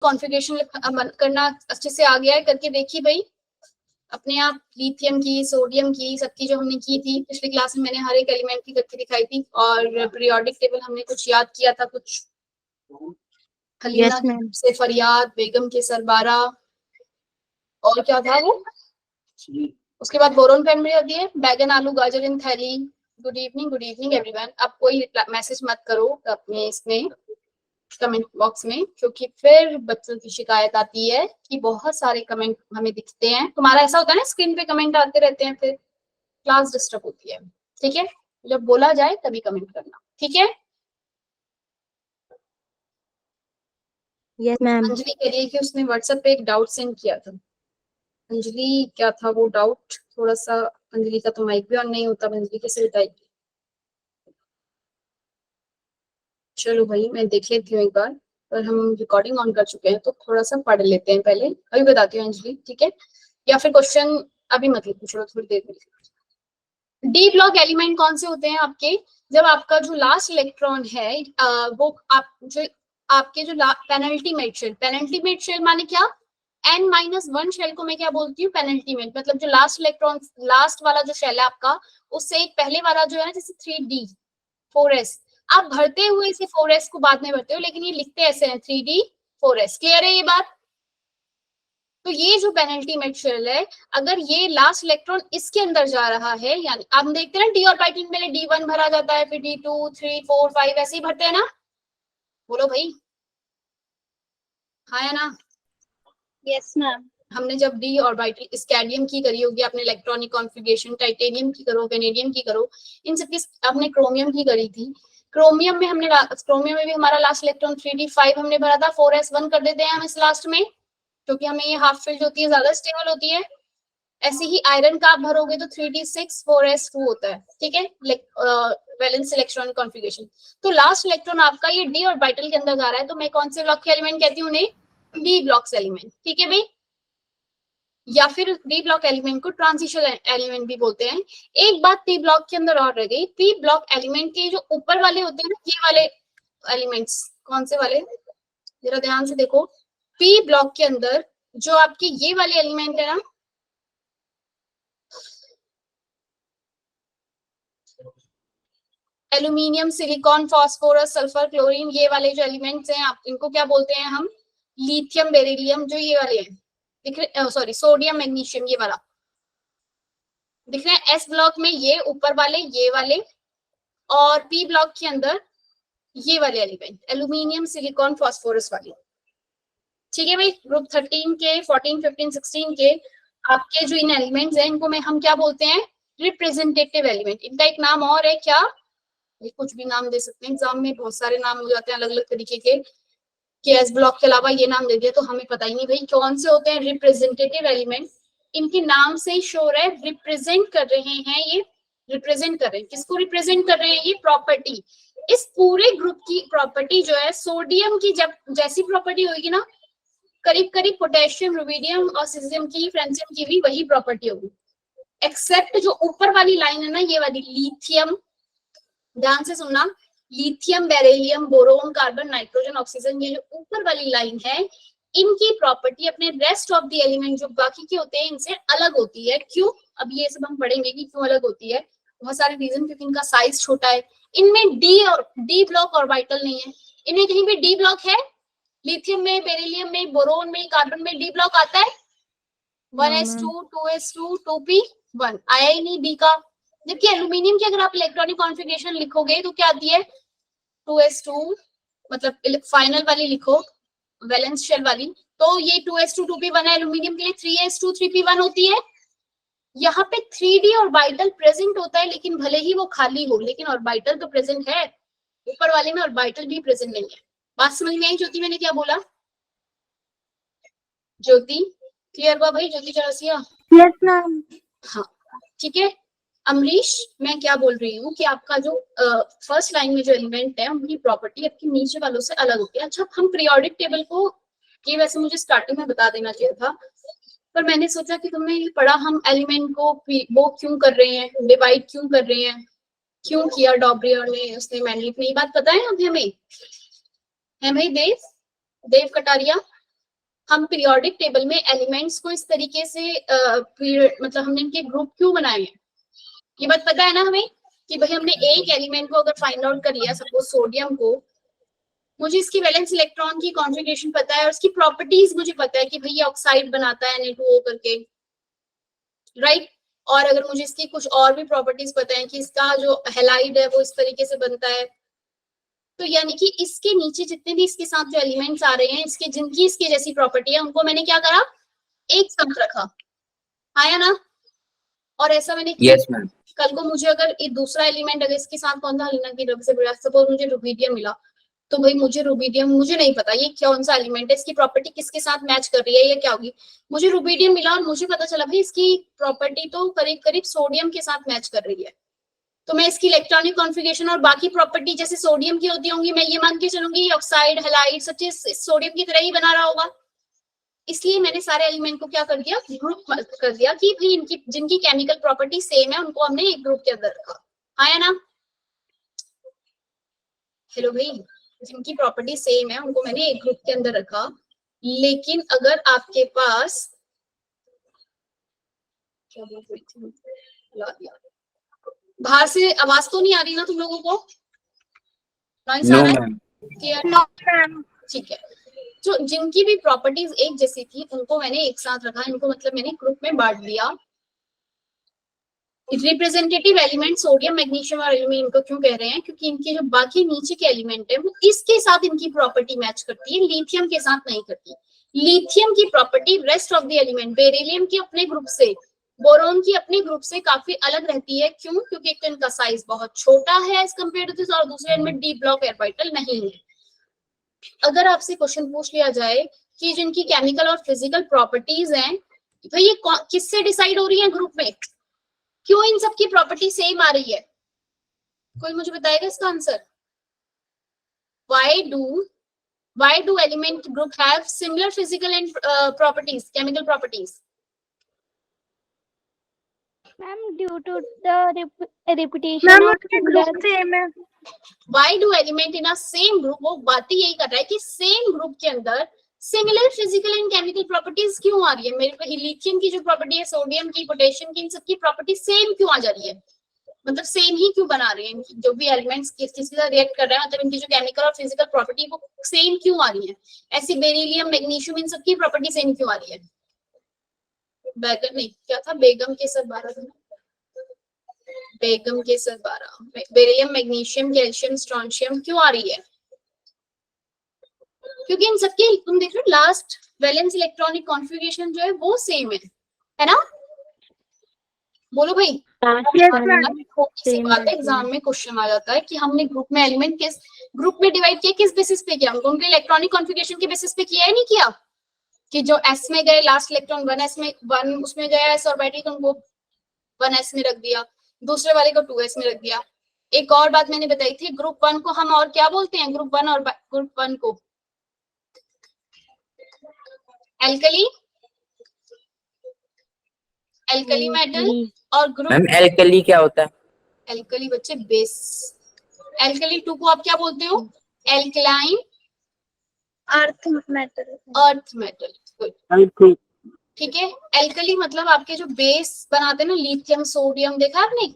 Configuration करना अच्छे से आ गया है? करके देखिए भाई अपने आप, लिथियम की, सोडियम की, सबकी जो हमने की थी पिछली क्लास में, मैंने हर एक एलिमेंट की करके दिखाई थी। और पीरियोडिक टेबल हमने कुछ याद किया था, कुछ हलीना से फरियाद, बेगम के सरबारा, और क्या था वो, उसके बाद बोरोन फैमिली होती है, बैगन आलू गाजर इन थैली। Good evening everyone. अब कोई मैसेज मत करो अपने इसमें कमेंट बॉक्स में, क्योंकि फिर बच्चों की शिकायत आती है कि बहुत सारे कमेंट हमें दिखते हैं। तुम्हारा ऐसा होता है ना, स्क्रीन पे कमेंट आते रहते हैं, फिर क्लास डिस्टर्ब होती है। ठीक है, जब बोला जाए तभी कमेंट करना, ठीक है। Yes ma'am. अंजलि कह रही है कि उसने व्हाट्सएप पे एक डाउट सेंड किया था। अंजलि क्या था वो डाउट? थोड़ा सा, अंजलि का तो माइक भी ऑन नहीं होता, अंजलि कैसे बताएगी? चलो भाई मैं देख लेती हूँ एक बार, पर हम रिकॉर्डिंग ऑन कर चुके हैं तो थोड़ा सा पढ़ लेते हैं पहले, अभी बताती हूँ अंजलि, ठीक है। या फिर क्वेश्चन अभी मत लिखो, छोड़ो थोड़ी देर में। डी ब्लॉक एलिमेंट कौन से होते हैं आपके? जब आपका जो लास्ट इलेक्ट्रॉन है वो आप जो आपके जो पेनल्टीमेट शेल माने क्या? n-1 शेल को मैं क्या बोलती हूँ? पेनल्टीमेट। मतलब जो लास्ट इलेक्ट्रॉन, लास्ट वाला जो शेल है आपका, उससे एक पहले वाला जो है ना, जैसे 3d 4s, आप भरते हुए इसे 4s को बाद में भरते हो, लेकिन ये लिखते ऐसे हैं 3d 4s। क्लियर है ये बात? तो ये जो पेनल्टीमेट शेल है, अगर ये लास्ट इलेक्ट्रॉन इसके अंदर जा रहा है, यानी आप देखते हैं ना डी ऑर्बिटल में d1 भरा जाता है, फिर d2 3 4 5 ऐसे ही भरते हैं ना। बोलो भाई हाँ या ना? Yes ma'am. हमने जब डी ऑर्बिटल स्कैंडियम की करी होगी, आपने इलेक्ट्रॉनिक कॉन्फ़िगरेशन, टाइटेनियम की करो, वेनेडियम की करो, इन सबकी आपने क्रोमियम की करी थी। क्रोमियम में भी हमारा लास्ट इलेक्ट्रॉन 3d5 हमने भरा था, 4s1 कर देते हैं हम इस लास्ट में, क्योंकि हमें ये हाफ फील्ड होती है, ज्यादा स्टेबल होती है। ऐसे ही आयरन का आप भरोगे तो 3d6 4s2 होता है, ठीक है, वैलेंस इलेक्ट्रॉनिक कॉन्फ़िगरेशन। तो लास्ट इलेक्ट्रॉन आपका ये डी ऑर्बिटल के अंदर जा रहा है, तो मैं कौन से ब्लॉक के एलिमेंट कहती हूँ उन्हें? डी ब्लॉक्स एलिमेंट, ठीक है भाई। या फिर डी ब्लॉक एलिमेंट को ट्रांजिशन एलिमेंट भी बोलते हैं। एक बात पी ब्लॉक के अंदर और रह गई, पी ब्लॉक एलिमेंट के जो ऊपर वाले होते हैं ना, ये वाले एलिमेंट्स, कौन से वाले, जरा ध्यान से देखो। पी ब्लॉक के अंदर जो आपके ये वाले एलिमेंट है ना, aluminium, silicon, phosphorus, sulphur, chlorine, ये वाले जो एलिमेंट्स हैं, आप इनको क्या बोलते हैं हम? लिथियम, बेरिलियम, जो ये वाले हैं दिख रहे, सॉरी सोडियम, मैग्नीशियम, ये वाला दिख रहे हैं। एस ब्लॉक में ये ऊपर वाले, ये वाले, और पी ब्लॉक के अंदर ये वाले एलिमेंट, एल्यूमिनियम, सिलिकॉन, फास्फोरस वाले, ठीक है भाई। ग्रुप 13 के 14 15 16 के आपके जो इन एलिमेंट्स हैं, इनको में हम क्या बोलते हैं? Representative element. इनका एक नाम और है क्या? ये कुछ भी नाम दे सकते हैं, एग्जाम में बहुत सारे नाम हो जाते हैं अलग अलग तरीके के, कि एस ब्लॉक के अलावा ये नाम दे दिया तो हमें पता ही नहीं भाई कौन से होते हैं रिप्रेजेंटेटिव एलिमेंट। इनके नाम से ही श्योर है, रिप्रेजेंट कर रहे हैं, ये रिप्रेजेंट कर रहे हैं, किसको रिप्रेजेंट कर रहे हैं? ये प्रॉपर्टी, इस पूरे ग्रुप की प्रॉपर्टी जो है, सोडियम की जब जैसी प्रॉपर्टी होगी ना, करीब करीब पोटेशियम, रुबिडियम और सीजियम की, फ्रेंसियम की भी वही प्रॉपर्टी होगी, एक्सेप्ट जो ऊपर वाली लाइन है ना, ये वाली लिथियम, ध्यान से सुनना, lithium, beryllium, boron, carbon, nitrogen, oxygen, ये जो ऊपर वाली लाइन है, इनकी प्रॉपर्टी अपने रेस्ट ऑफ द एलिमेंट जो बाकी के होते हैं इनसे अलग होती है। क्यों? अब ये सब हम पढ़ेंगे कि क्यों अलग होती है, बहुत सारे रीजन, क्योंकि इनका साइज छोटा है। इनमें डी ब्लॉक ऑर्बिटल नहीं है, इनमें कहीं भी डी ब्लॉक है? लिथियम में, बेरिलियम में, बोरोन में, कार्बन में डी ब्लॉक आता है? 1s2 2s2 2p1 आया ही नहीं बी का। जबकि एल्यूमिनियम की अगर आप इलेक्ट्रॉनिक कॉन्फ़िगरेशन लिखोगे तो क्या आती है? 2s2, मतलब फाइनल वाली लिखो, वैलेंस शेल वाली, तो ये 2s2 2p1 है। एल्यूमिनियम के लिए 3s2 3p1 होती है। यहाँ पे 3d ऑर्बिटल प्रेजेंट होता है, लेकिन भले ही वो खाली हो, लेकिन ऑर्बिटल तो प्रेजेंट है। ऊपर वाले में ऑर्बिटल भी प्रेजेंट नहीं है। बात समझ में आई ज्योति, मैंने क्या बोला? ज्योति क्लियर हुआ भाई? ज्योति चौरसिया? Yes ma'am. हाँ ठीक है। अमरीश, मैं क्या बोल रही हूँ कि आपका जो फर्स्ट लाइन में जो एलिमेंट है उनकी प्रॉपर्टी आपके नीचे वालों से अलग होती है। अच्छा, हम पीरियोडिक टेबल को, ये वैसे मुझे स्टार्टिंग में बता देना चाहिए था, पर मैंने सोचा कि तुमने ये पढ़ा, हम एलिमेंट को वो क्यों कर रहे हैं, डिवाइड क्यों कर रहे हैं, क्यों किया डॉब्रियर ने, उसने, मैंडलीफ ने, ये बात पता है अभी हमें? है भाई देव कटारिया? हम पीरियोडिक टेबल में एलिमेंट्स को इस तरीके से मतलब हमने इनके ग्रुप क्यों बनाए हैं, ये बात पता है ना हमें कि भाई हमने एक एलिमेंट को अगर फाइंड आउट कर लिया, सपोज सोडियम को, मुझे इसकी वैलेंस इलेक्ट्रॉन की कॉन्फ़िगरेशन पता है और इसकी प्रॉपर्टीज मुझे पता है कि भाई ये ऑक्साइड बनाता है Na2O करके, राइट। और अगर मुझे इसकी कुछ और भी प्रॉपर्टीज पता है कि इसका जो हैलाइड है वो इस तरीके से बनता है, तो यानी कि इसके नीचे जितने भी इसके साथ जो एलिमेंट्स आ रहे हैं, इसके जिनकी इसके जैसी प्रॉपर्टी है, उनको मैंने क्या करा, एक साथ रखा, आया ना। और ऐसा मैंने किया। Yes ma'am. कल को मुझे अगर एक दूसरा एलिमेंट अगर इसके साथ कौन सा लेना की रब से बड़ा, सपोज मुझे रुबीडियम मिला, तो भाई मुझे रुबीडियम, मुझे नहीं पता ये कौन सा एलिमेंट है, इसकी प्रॉपर्टी किसके साथ मैच कर रही है, ये क्या होगी। मुझे रुबीडियम मिला और मुझे पता चला भाई इसकी प्रॉपर्टी तो करीब करीब सोडियम के साथ मैच कर रही है, तो मैं इसकी इलेक्ट्रॉनिक कॉन्फ़िगरेशन और बाकी प्रॉपर्टी जैसे सोडियम की होती होंगी, मैं ये मान के चलूंगी ऑक्साइड हैलाइड सब चीज सोडियम की तरह ही बना रहा होगा। इसलिए मैंने सारे एलिमेंट को क्या कर दिया, ग्रुप कर दिया कि भाई इनकी जिनकी केमिकल प्रॉपर्टी सेम है उनको हमने एक ग्रुप के अंदर रखा, आया ना। हेलो भाई, जिनकी प्रॉपर्टी सेम है उनको मैंने एक ग्रुप के अंदर रखा। लेकिन अगर आपके पास क्या बोल रही थी, बाहर से आवाज तो नहीं आ रही ना तुम लोगों को, नॉइस आ नो रहा है, मैम। क्लियर, ठीक है। जो जिनकी भी प्रॉपर्टीज एक जैसी थी उनको मैंने एक साथ रखा, इनको मतलब मैंने ग्रुप में बांट दिया। रिप्रेजेंटेटिव एलिमेंट सोडियम मैग्नीशियम और एल्यूमिनियम को क्यों कह रहे हैं, क्योंकि इनके जो बाकी नीचे के एलिमेंट है वो इसके साथ इनकी प्रॉपर्टी मैच करती है, लिथियम के साथ नहीं करती। लिथियम की property rest of the element, beryllium की अपने ग्रुप से, बोरोन की अपने ग्रुप से काफी अलग रहती है। क्यों? क्योंकि एक तो इनका साइज बहुत छोटा है एज कम्पेयर टू दिस, और दूसरे इनमें डी ब्लॉक ऑर्बिटल नहीं है। अगर आपसे क्वेश्चन पूछ लिया जाए कि जिनकी केमिकल और फिजिकल प्रॉपर्टीज हैं, भाई ये किससे डिसाइड हो रही है ग्रुप में, क्यों इन सब की प्रॉपर्टी सेम आ रही है, कोई मुझे बताएगा इसका answer. why do element group have similar physical and properties, chemical properties? Ma'am, due to the repetition ma'am of उसके similar ग्रुप सेम है। Why do element in a same group, वो बात ही यही कर रहा है कि सेम ग्रुप के अंदर similar physical and chemical properties क्यों आ रही है। मेरे को लिथियम की जो प्रॉपर्टी है, सोडियम की, पोटेशियम की, इन सबकी प्रॉपर्टी सेम क्यों आ जा रही है, मतलब सेम ही क्यों बना रही है, जो भी एलिमेंट्स किसके साथ रिएक्ट कर रहे हैं, मतलब इनकी जो केमिकल और फिजिकल प्रॉपर्टी वो सेम क्यों आ रही है। ऐसी बेरिलियम मैग्नीशियम इन सबकी प्रॉपर्टी सेम क्यों आ रही है। बैगन नहीं, क्या था, बेगम के सब 12 था, बेगम के सब 12, बेरिलियम मैग्नीशियम कैल्शियम स्ट्रोंशियम क्यों आ रही है, क्योंकि इन सबके तुम देख रहे हो लास्ट वैलेंस इलेक्ट्रॉनिक कॉन्फ़िगरेशन जो है वो सेम है ना। बोलो भाई, सी बात है, एग्जाम में क्वेश्चन आ जाता है कि हमने ग्रुप में एलिमेंट किस ग्रुप में डिवाइड किया, किस बेसिस पे किया, उनके इलेक्ट्रॉनिक कॉन्फ़िगरेशन के बेसिस पे किया है, नहीं किया कि जो एस में गए लास्ट इलेक्ट्रॉन 1s में 1 उसमें गया एस ऑर्बिटल तो उनको 1s में रख दिया, दूसरे वाले को 2s में रख दिया। एक और बात मैंने बताई थी, ग्रुप 1 को हम और क्या बोलते हैं, ग्रुप 1 और ग्रुप 1 को एल्कली, एल्कली मेटल, और ग्रुप मैम एल्कली क्या होता है? एल्कली बच्चे बेस, एल्कली 2 को आप क्या बोलते हो, alkaline earth metal. Earth metal, ठीक है। एल्कली मतलब आपके जो बेस बनाते हैं ना, लिथियम सोडियम, देखा आपने,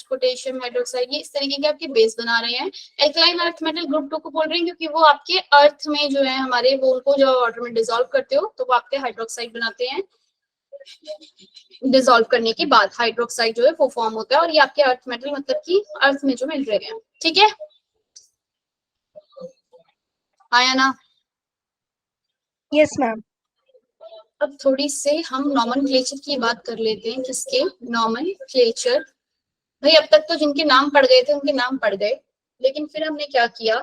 पोटेशियम हाइड्रोक्साइड, ये इस तरीके के आपके बेस बना रहे हैं। एल्कलाइन अर्थ मेटल ग्रुप 2 को बोल रहे हैं क्योंकि वो आपके अर्थ में जो है हमारे, वो उनको जो वाटर में डिसॉल्व करते हो तो वो आपके हाइड्रोक्साइड बनाते हैं, डिसॉल्व करने के बाद हाइड्रोक्साइड जो है वो फॉर्म होता है, और ये आपके अर्थ मेटल मतलब कि अर्थ में जो मिल रहे हैं, ठीक है, आया ना। Yes ma'am. अब थोड़ी से हम नॉमेनक्लेचर की बात कर लेते हैं, किसके नॉमेनक्लेचर। भाई अब तक तो जिनके नाम पढ़ गए थे उनके नाम पढ़ गए, लेकिन फिर हमने क्या किया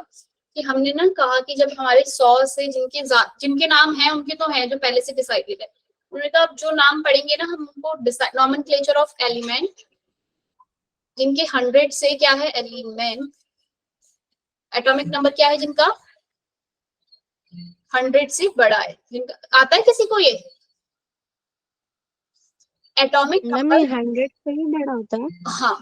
कि हमने ना कहा कि जब हमारे 100 से जिनके नाम हैं उनके तो हैं जो पहले से डिसाइडेड है, उन्होंने कहा अब जो नाम पढ़ेंगे ना हम उनको नॉमेनक्लेचर ऑफ एलिमेंट, जिनके 100 से क्या है एलिमेंट, एटॉमिक नंबर क्या है जिनका 100 से बड़ा है, जिनका आता है किसी को ये एटॉमिक नंबर 100 से ही बड़ा होता है। हाँ,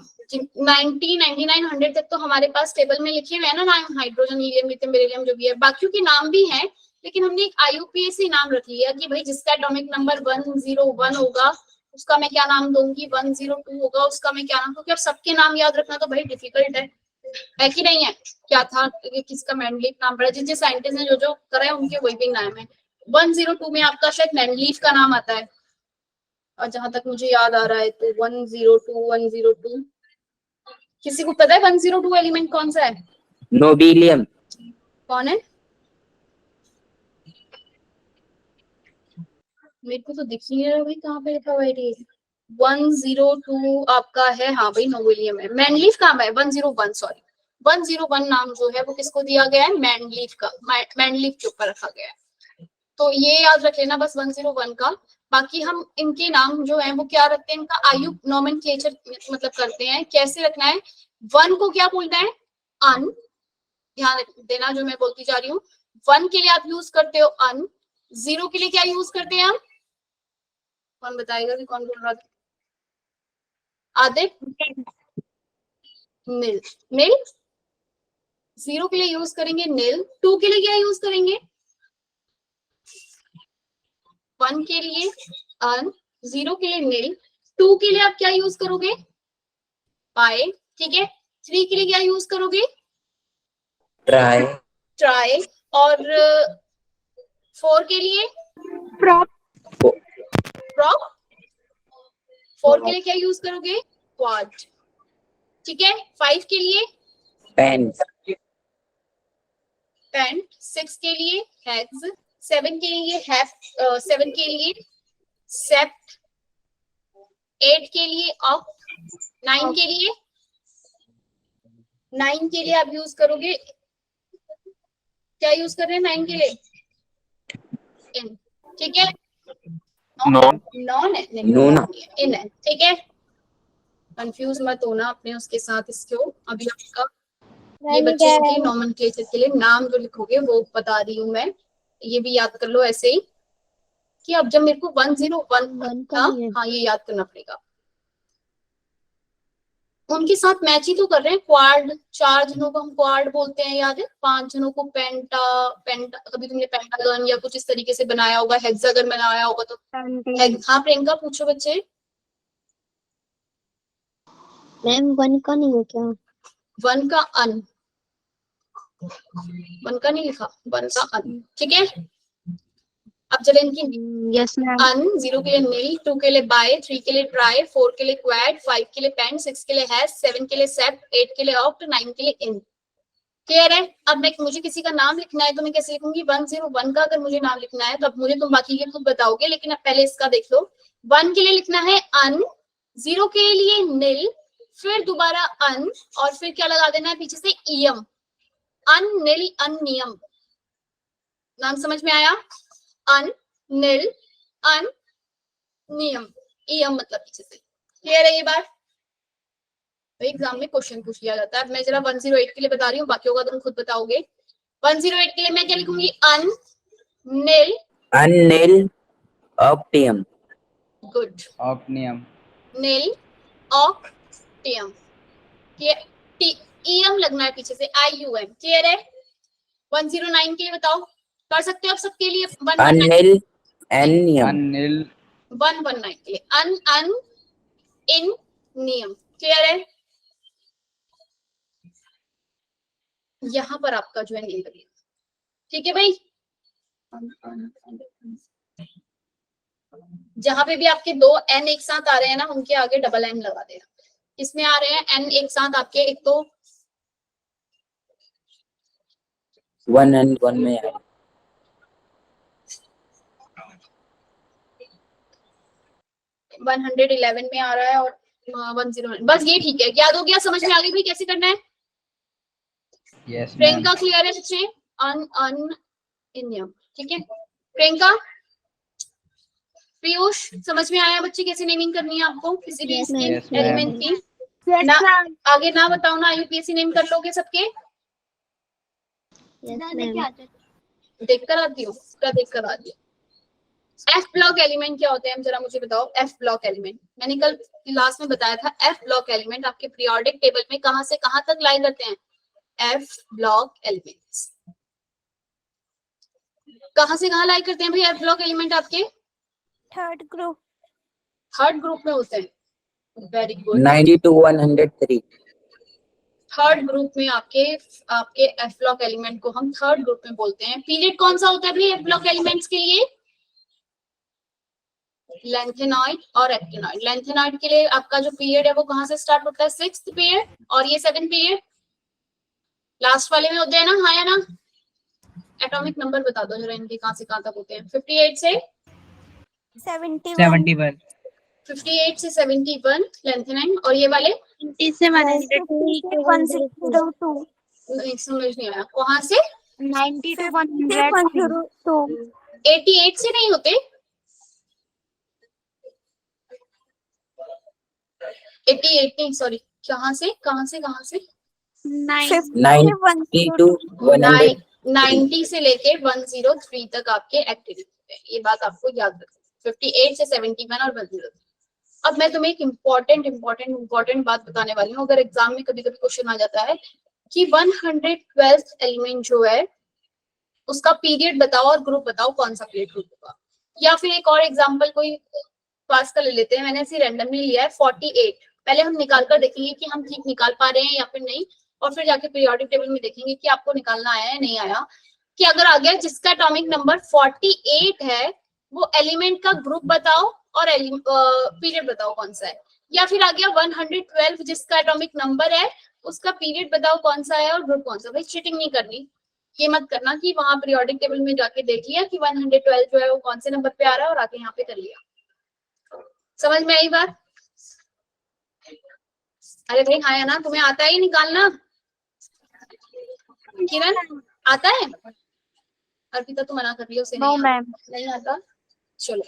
90, 99, 100 तक तो हमारे पास टेबल में लिखे हुए हैं ना नाम, हाइड्रोजन हीलियम लिथियम बेरिलियम जो भी है, बाकियों के नाम भी हैं लेकिन हमने एक IUPAC नाम रख लिया कि भाई जिसका एटॉमिक नंबर 101 होगा उसका मैं क्या नाम दूंगी, 102 होगा उसका मैं क्या नाम, क्योंकि अब सबके नाम याद रखना तो भाई डिफिकल्ट है कि नहीं है। क्या था कि किसका मैंडलीफ नाम पड़ा, जिन साइंटिस्ट ने जो करा है उनके वही भी नाम है। 102 में आपका शायद मैंडलीफ का नाम आता है, और जहां तक मुझे याद आ रहा है तो 102 किसी को पता है 102 एलिमेंट कौन सा है? नोबिलियम। कौन है? मेरे को तो दिख नहीं रहा भाई, कहाँ पे लिखा हुआ है ये? 102 आपका है, हाँ भाई नोबिलियम है। मैंडलीफ कहाँ है? 101 सॉरी, 101 नाम जो है वो किसको दिया गया है? मैंडलीफ का, मैंडलीफ के ऊपर रखा गया है। तो ये याद रख लेना बस 101 का। बाकी हम इनके नाम जो है वो क्या रखते हैं, इनका आयु नोमेनक्लेचर मतलब करते हैं। कैसे रखना है? 1 को क्या बोलना है? अन, ध्यान देना जो मैं बोलती जा रही हूँ। 1 के लिए आप यूज करते हो अन, 0 के लिए क्या यूज करते हैं हम? कौन बताएगा कि कौन बोल रहा था? आदित्य? नील। नील 0 के लिए यूज करेंगे नील। 2 के लिए क्या यूज करेंगे? 1 के लिए अन, 0 के लिए नील, 2 के लिए आप क्या यूज करोगे? पाए, ठीक है। 3 के लिए क्या यूज करोगे? ट्राई। ट्राई। और 4 के लिए? Prop. प्रॉप। 4 के लिए क्या यूज करोगे? क्वाड, ठीक है। 5 के लिए? पेन। पेन। 6 के लिए? हेक्स। 7 के लिए? 7 के लिए? सेप्ट। 8 के लिए? ऑक्ट। 9 के लिए? 9 के लिए आप यूज करोगे, क्या यूज कर रहे हैं 9 के लिए? इन, ठीक है। नॉन है, नोना। इन है, ठीक है। कंफ्यूज मत होना अपने उसके साथ इसको। अभी आपका ये बच्चे के नोमेनक्लेचर के लिए नाम जो लिखोगे वो बता रही हूँ मैं, ये भी याद कर लो ऐसे ही कि अब जब मेरे को 101 था, हाँ ये याद करना पड़ेगा। उनके साथ मैच ही तो कर रहे हैं। क्वाड, 4 जनों को हम क्वाड बोलते हैं, याद है। 5 जनों को पेंटा, कभी तुमने पेंटागन या कुछ इस तरीके से बनाया होगा, हेक्सागन बनाया होगा तो हाँ प्रियंका पूछो बच्चे। मैम 1 का नहीं है क्या? 1 का अन, 1 का नहीं लिखा, 1 का अन, ठीक है। अब चले इनकी यस मैम। अन, 0 के लिए नील, 2 के लिए बाय, 3 के लिए ट्राई, 4 के लिए क्वाड, 5 के लिए पेन, 6 के लिए हैश, 7 के लिए सेप्ट, 8 के लिए ऑक्ट, 9 के लिए इन। क्लियर है? अब मैं मुझे किसी का नाम लिखना है तो मैं कैसे लिखूंगी? 101 का अगर मुझे नाम लिखना है तो अब मुझे तुम बाकी के खुद बताओगे, लेकिन अब पहले इसका देख लो। 1 के लिए लिखना है अन, 0 के लिए नील, फिर दोबारा अन, और फिर क्या लगा देना है पीछे से? ईयम। अन नील अन नियम। नाम समझ में आया? अन नील अन नियम, ईयम मतलब पीछे से। क्लियर है ये बात? तो एग्जाम में क्वेश्चन पूछ लिया जाता है। अब मैं जरा 108 के लिए बता रही हूँ, बाकी होगा तुम खुद बताओगे। 108 के लिए मैं क्या लिखूंगी? अन नील अननील ऑक्टियम। गुड, ऑक्नियम। नील ऑक्टियम। ईएम लगना है पीछे से, IUM। क्लियर है? 109 के लिए बताओ, कर सकते हो आप सबके लिए? 119 अननील एनियम। अनिल 119 के लिए अन इन नियम। क्लियर है? यहाँ पर आपका जो है नहीं लगेगा, ठीक है भाई। जहां पे भी आपके 2 N एक साथ आ रहे हैं ना, उनके आगे डबल N लगा देना। इसमें आ रहे हैं N एक साथ आपके, एक तो 1 and 1 में है। 111 में आ रहा है और 109, बस ये ठीक है। याद हो गया? समझ में आ गई भाई कैसे करना है? Yes ma'am. प्रियंका क्लियर है बच्चे? अन इन नियम, ठीक है। प्रियंका, पीयूष समझ में आया बच्चे कैसे नेमिंग करनी है आपको किसी भी Yes, इसके ma'am. एलिमेंट की? यस ना मैम। आगे ना बताओ ना, IUPAC नेम कर लोगे सबके? Yes ma'am. देख कर आती हूँ, पूरा देख कर आती हूँ। F ब्लॉक एलिमेंट क्या होते हैं जरा मुझे बताओ। F ब्लॉक एलिमेंट मैंने कल क्लास में बताया था। F ब्लॉक एलिमेंट आपके पीरियोडिक टेबल में कहां से कहां तक लाई करते हैं? F ब्लॉक एलिमेंट्स कहाँ से कहाँ लाई करते हैं भाई एफ ब्लॉक एलिमेंट आपके? Third group. थर्ड ग्रुप में होते हैं। Very good. 90 to 103. Third group में आपके आपके एफ ब्लॉक एलिमेंट को हम थर्ड ग्रुप में बोलते हैं। पीरियड कौन सा होता है भाई एफ ब्लॉक एलिमेंट्स के लिए? लेंथेनॉइड और एक्टिनॉइड। लेंथेनॉइड के लिए आपका जो पीरियड है वो कहाँ से स्टार्ट होता है? 6th period. और ये 7th पीरियड लास्ट वाले में होते हैं ना, हाँ या ना? एटॉमिक नंबर बता दो जरा इनके कहाँ से कहाँ तक होते हैं। 58 से 71। 71. 58 से 71 लेंथेनाइड। और ये वाले 20 से 102। नहीं, समझ नहीं आया। कहाँ से? 90 to 102। 88 से नहीं होते? 88 नहीं, सॉरी, कहाँ से कहाँ से कहाँ से? 90 to 100. 90 से लेके 103 तक आपके एक्टिव होते हैं। ये बात आपको याद रखनी। 58 से 71 और 103। अब मैं तुम्हें एक इम्पोर्टेंट बात बताने वाली हूँ। अगर एग्जाम में कभी कभी क्वेश्चन आ जाता है कि 112th एलिमेंट जो है उसका पीरियड बताओ और ग्रुप बताओ, कौन सा पीरियड ग्रुप होगा। या फिर एक और एग्जांपल कोई पास कर लेते हैं, मैंने ऐसे रैंडमली लिया है 48। पहले हम निकाल कर देखेंगे कि हम ठीक निकाल पा रहे हैं या फिर नहीं, और फिर जाके पीरियोडिक टेबल में देखेंगे कि आपको निकालना आया है नहीं आया। कि अगर आ गया जिसका एटॉमिक नंबर 48 है वो एलिमेंट का ग्रुप बताओ और पीरियड बताओ कौन सा है। या फिर आ गया 112 जिसका एटॉमिक नंबर है उसका पीरियड बताओ कौन सा है और ग्रुप कौन सा। भाई चीटिंग नहीं करनी, ये मत करना कि वहां पीरियोडिक टेबल में जाके देख लिया कि 112 जो है वो कौन से नंबर पे आ रहा है और आके यहाँ पे कर लिया। समझ में आई बात? अरे भाई हाँ या ना, तुम्हें आता है निकालना? किरण आता है? अर्पिता तो मना कर रही है उसे नो मैम। नहीं आता। चलो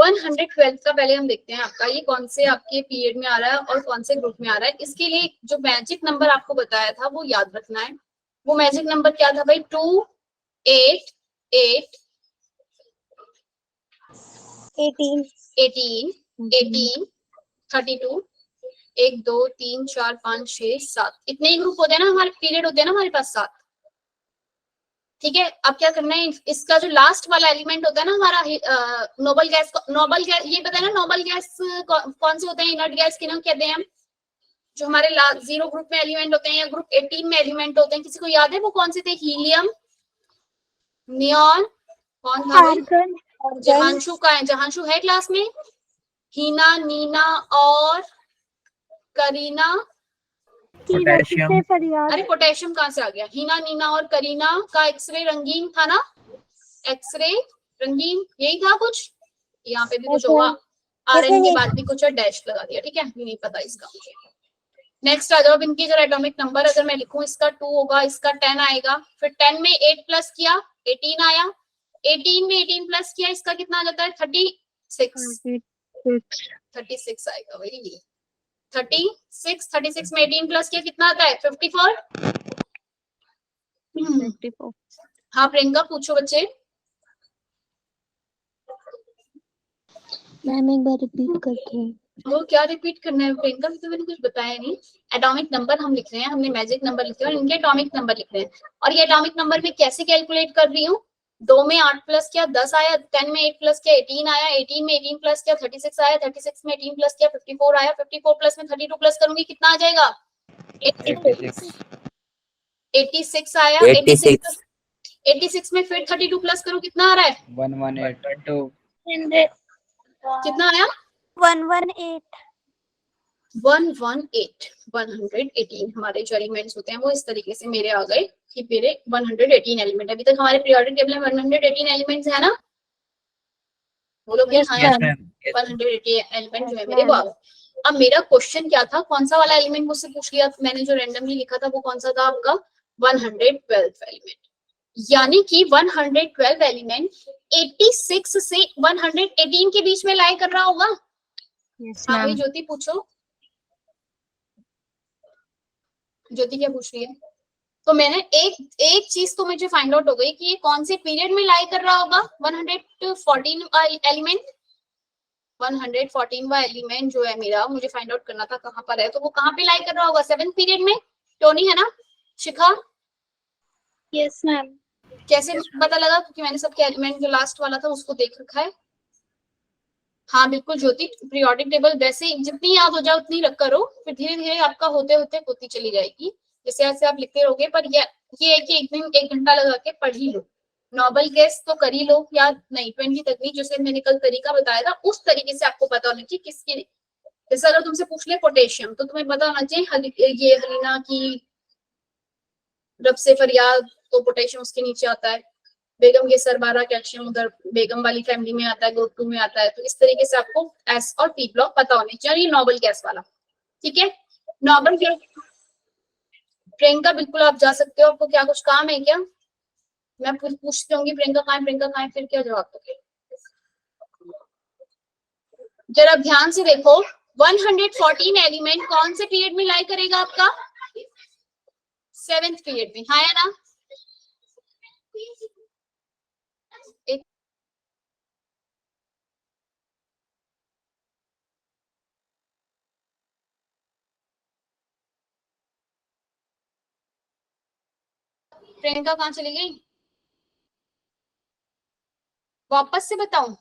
112 का पहले हम देखते हैं आपका ये कौन से आपके पीरियड में आ रहा है और कौन से ग्रुप में आ रहा है। इसके लिए जो मैजिक नंबर आपको बताया था वो याद रखना है। वो मैजिक नंबर क्या था भाई? 2 8 8 18 18 18 32 1 2 3 4 5 6 7 इतने ही ग्रुप होते हैं ना हमारे, पीरियड होते हैं ना हमारे पास 7। ठीक है, अब क्या करना है, इसका जो लास्ट वाला एलिमेंट होता है ना हमारा नोबल गैस, ये पता है ना नोबल गैस कौन से होते हैं, इनर्ट गैस किन्हें कहते हैं? जो हमारे जीरो ग्रुप में एलिमेंट होते हैं या ग्रुप 18 में एलिमेंट होते हैं, किसी को याद है वो कौन से थे? हीलियम, नियॉन, कौन था? जहांशु का है, जहांशु है क्लास में? हीना, नीना और करीना। पोटेशियम। अरे पोटेशियम कहाँ से आ गया? हीना, नीना और करीना का एक्सरे रंगीन था ना? एक्सरे रंगीन यही था कुछ, यहाँ पे भी कुछ होगा, आरएन के बाद भी कुछ और डैश लगा दिया। ठीक है, नहीं पता इसका मुझे। नेक्स्ट आ जाओ। अब इनकी जरा एटॉमिक नंबर अगर मैं लिखूं, इसका 2 होगा, इसका 10 आएगा, फिर 10 में 8 प्लस किया 18 आया, 18 में 18 प्लस किया इसका कितना आ जाता है? 36 आएगा। वही 36 में 18 प्लस किया कितना आता है? 54। हाँ प्रियंका पूछो बच्चे। मैम एक बार रिपीट करते हैं। वो क्या रिपीट करना है प्रियंका? तो मैंने कुछ बताया नहीं। एटॉमिक नंबर हम लिख रहे हैं, हमने मैजिक नंबर लिखे और इनके एटॉमिक नंबर लिख रहे हैं। और ये एटॉमिक नंबर में कैसे कैलकुलेट कर रही हूँ? 2 में 8 प्लस किया 10 आया, 10 में 8 प्लस किया 18 आया, 18 में 18 प्लस किया 36 आया, 36 में 18 प्लस किया 54 आया, 54 प्लस में 32 प्लस करूंगी कितना आ जाएगा? 86 आया। 86 में फिर 32 प्लस करूं कितना आ रहा है? 118. कितना आया? 118। 118 हमारे जो एलिमेंट्स होते हैं वो इस तरीके से मेरे आ गए कि मेरे 118 एलिमेंट। अभी तक हमारे पीरियोडिक टेबल में 118 एलिमेंट्स है ना? वो लोग Yes, ma'am. 180 एलिमेंट जो है मेरे वो आ गए। अब मेरा क्वेश्चन क्या था, कौन सा वाला एलिमेंट मुझसे पूछ लिया मैंने, जो रैंडमली लिखा था वो कौन सा था आपका? 112 एलिमेंट। यानी कि 112 एलिमेंट 86 से 118 के बीच में लाई कर रहा होगा। हाँ भाई ज्योति पूछो। ज्योति क्या पूछ रही है? तो मैंने एक चीज तो मुझे फाइंड आउट हो गई कि ये कौन से पीरियड में लाई कर रहा होगा। 114 एलिमेंट, 114वां एलिमेंट जो है मेरा, मुझे फाइंड आउट करना था कहाँ पर है, तो वो कहाँ पे लाई कर रहा होगा? 7th पीरियड में। टोनी है ना? शिखा? Yes ma'am. कैसे पता लगा? क्योंकि मैंने सबके एलिमेंट जो लास्ट वाला था उसको देख रखा है। हाँ बिल्कुल ज्योति, पीरियोडिक टेबल वैसे ही जितनी याद हो जाए उतनी रख करो, फिर धीरे धीरे आपका होते होते होती चली जाएगी। जैसे जैसे आप लिखते रहोगे, पर ये है कि एक दिन 1 घंटा लगा के पढ़ ही लो। नॉबल गेस तो कर ही लो, या नहीं 20 तक भी जैसे मैंने कल तरीका बताया था उस तरीके से आपको पता होना चाहिए किसकी। जैसे अगर तुमसे पूछ ले पोटेशियम, तो तुम्हें पता होना चाहिए ये हलीना की रब से फरियाद, तो पोटेशियम उसके नीचे आता है। बेगम के सरबारा कैल्शियम उधर बेगम वाली फैमिली में आता है, ग्रुप 2 में आता है। तो इस तरीके से आपको एस और पी ब्लॉक पता होने चाहिए, नॉबल गैस वाला। ठीक है, नॉबल गैस। प्रियंका बिल्कुल आप जा सकते हो, आपको क्या कुछ काम है क्या? मैं पूछती हूँ प्रियंका कहाँ है, प्रियंका कहाँ है, फिर क्या जवाब दोगे? जरा ध्यान से देखो, 114 एलिमेंट कौन से पीरियड में लाई करेगा आपका? 7th पीरियड में, हाँ या ना? प्रियंका कहाँ चली गई? वापस से बताऊं?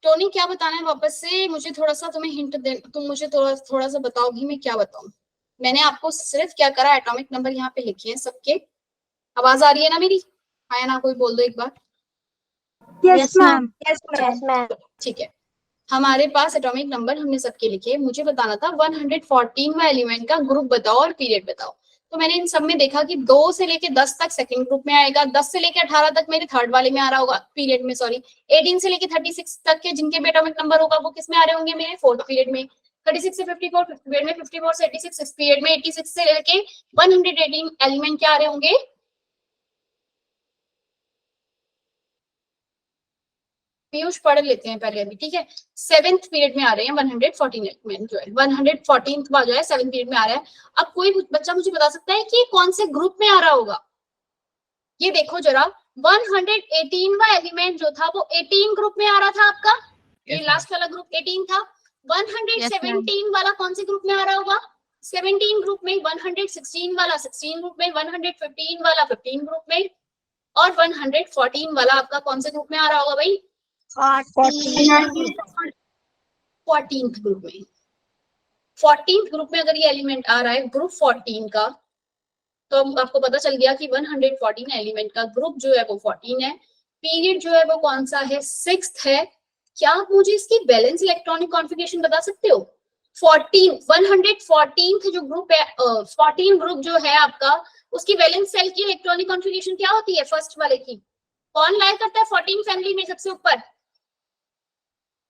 टोनी क्या बताना है वापस से? मुझे थोड़ा सा तुम्हें हिंट दे, तुम मुझे थोड़ा सा बताओगी मैं क्या बताऊं? मैंने आपको सिर्फ क्या करा, एटॉमिक नंबर यहाँ पे लिखे हैं सबके। आवाज आ रही है ना मेरी? हाँ या ना? कोई बोल दो एक बार। Yes, ma'am. Yes, ma'am. ठीक है, हमारे पास एटॉमिक नंबर हमने सबके लिखे। मुझे बताना था 114वां एलिमेंट का ग्रुप बताओ और पीरियड बताओ। तो मैंने इन सब में देखा कि 2 से लेके 10 तक सेकंड ग्रुप में आएगा, 10 से लेके 18 तक मेरे थर्ड वाले में आ रहा होगा पीरियड में, सॉरी 18 से लेके 36 तक के जिनके भी एटॉमिक नंबर होगा वो किस में आ रहे होंगे? मेरे फोर्थ पीरियड में। 36 से 54 फिफ्थ पीरियड में, 54 से 86 सिक्स्थ पीरियड में, 86 से लेके 118 एलिमेंट क्या आ रहे होंगे? पीयूष पढ़ लेते हैं पहले अभी, ठीक है। 7th पीरियड में आ रहे हैं 114 एलिमेंट जो है, 114वां जो है 7th पीरियड में आ रहा है। अब कोई बच्चा मुझे बता सकता है कि कौन से ग्रुप में आ रहा होगा? ये देखो जरा, 118वां एलिमेंट जो था वो 18 ग्रुप में आ रहा था आपका। ये लास्ट वाला ग्रुप 18 था। 117 वाला कौन से ग्रुप में आ रहा होगा? 17 ग्रुप में। 116 वाला 16 ग्रुप में। 115 वाला 15 ग्रुप में। और 114 वाला आपका कौन से ग्रुप में आ रहा होगा भाई? 14th ग्रुप में। 14th ग्रुप में अगर ये एलिमेंट आ रहा है ग्रुप 14 का, तो आपको पता चल गया कि 114 एलिमेंट का ग्रुप जो है वो 14 है। पीरियड जो है वो कौन सा है? 6th है। क्या आप मुझे इसकी बैलेंस इलेक्ट्रॉनिक कॉन्फ़िगरेशन बता सकते हो? 114th जो ग्रुप है, 14 ग्रुप जो है आपका, उसकी वैलेंस सेल की इलेक्ट्रॉनिक कॉन्फ़िगरेशन क्या होती है? फर्स्ट वाले की कौन लाई करता है 14 फैमिली में सबसे ऊपर?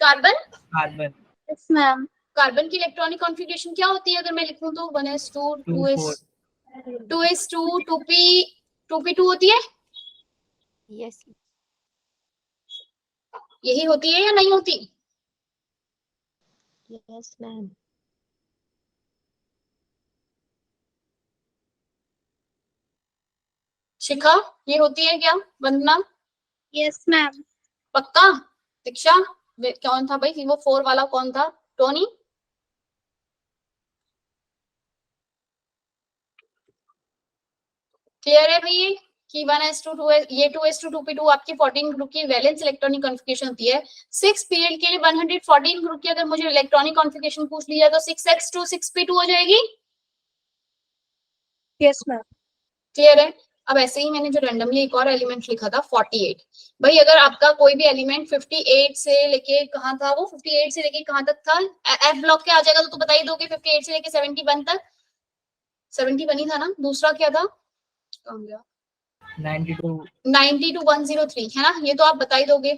Carbon. Carbon. Yes, ma'am. Carbon की इलेक्ट्रॉनिक कॉन्फ़िगरेशन क्या होती है अगर मैं लिखूं तो? 1s2 2s2 2p2 होती है। Yes. यही होती है या नहीं होती? Yes, ma'am. शिखा ये होती है क्या? वंदना Yes, ma'am. पक्का? दीक्षा कौन था भाई वो 4 वाला कौन था? टोनी? क्लियर है भाई कि 1s2 2s ये 2s2 2p2 आपकी 14 ग्रुप की वैलेंस इलेक्ट्रॉनिक कॉन्फ़िगरेशन होती है। 6 पीरियड के लिए 114 ग्रुप की अगर मुझे इलेक्ट्रॉनिक कॉन्फ़िगरेशन पूछ लिया तो 6s2 6p2 हो जाएगी। Yes, ma'am. क्लियर है? अब ऐसे ही मैंने जो रैंडमली एक और एलिमेंट लिखा था 48। भाई अगर आपका कोई भी एलिमेंट 58 से लेके कहाँ था वो? 58 से लेके कहाँ तक था? एफ ब्लॉक के आ जाएगा तो बता ही दोगे। 58 से लेके 71 तक। 71 ही था ना? दूसरा क्या था? 90 to 103 है ना? ये तो आप बता ही दोगे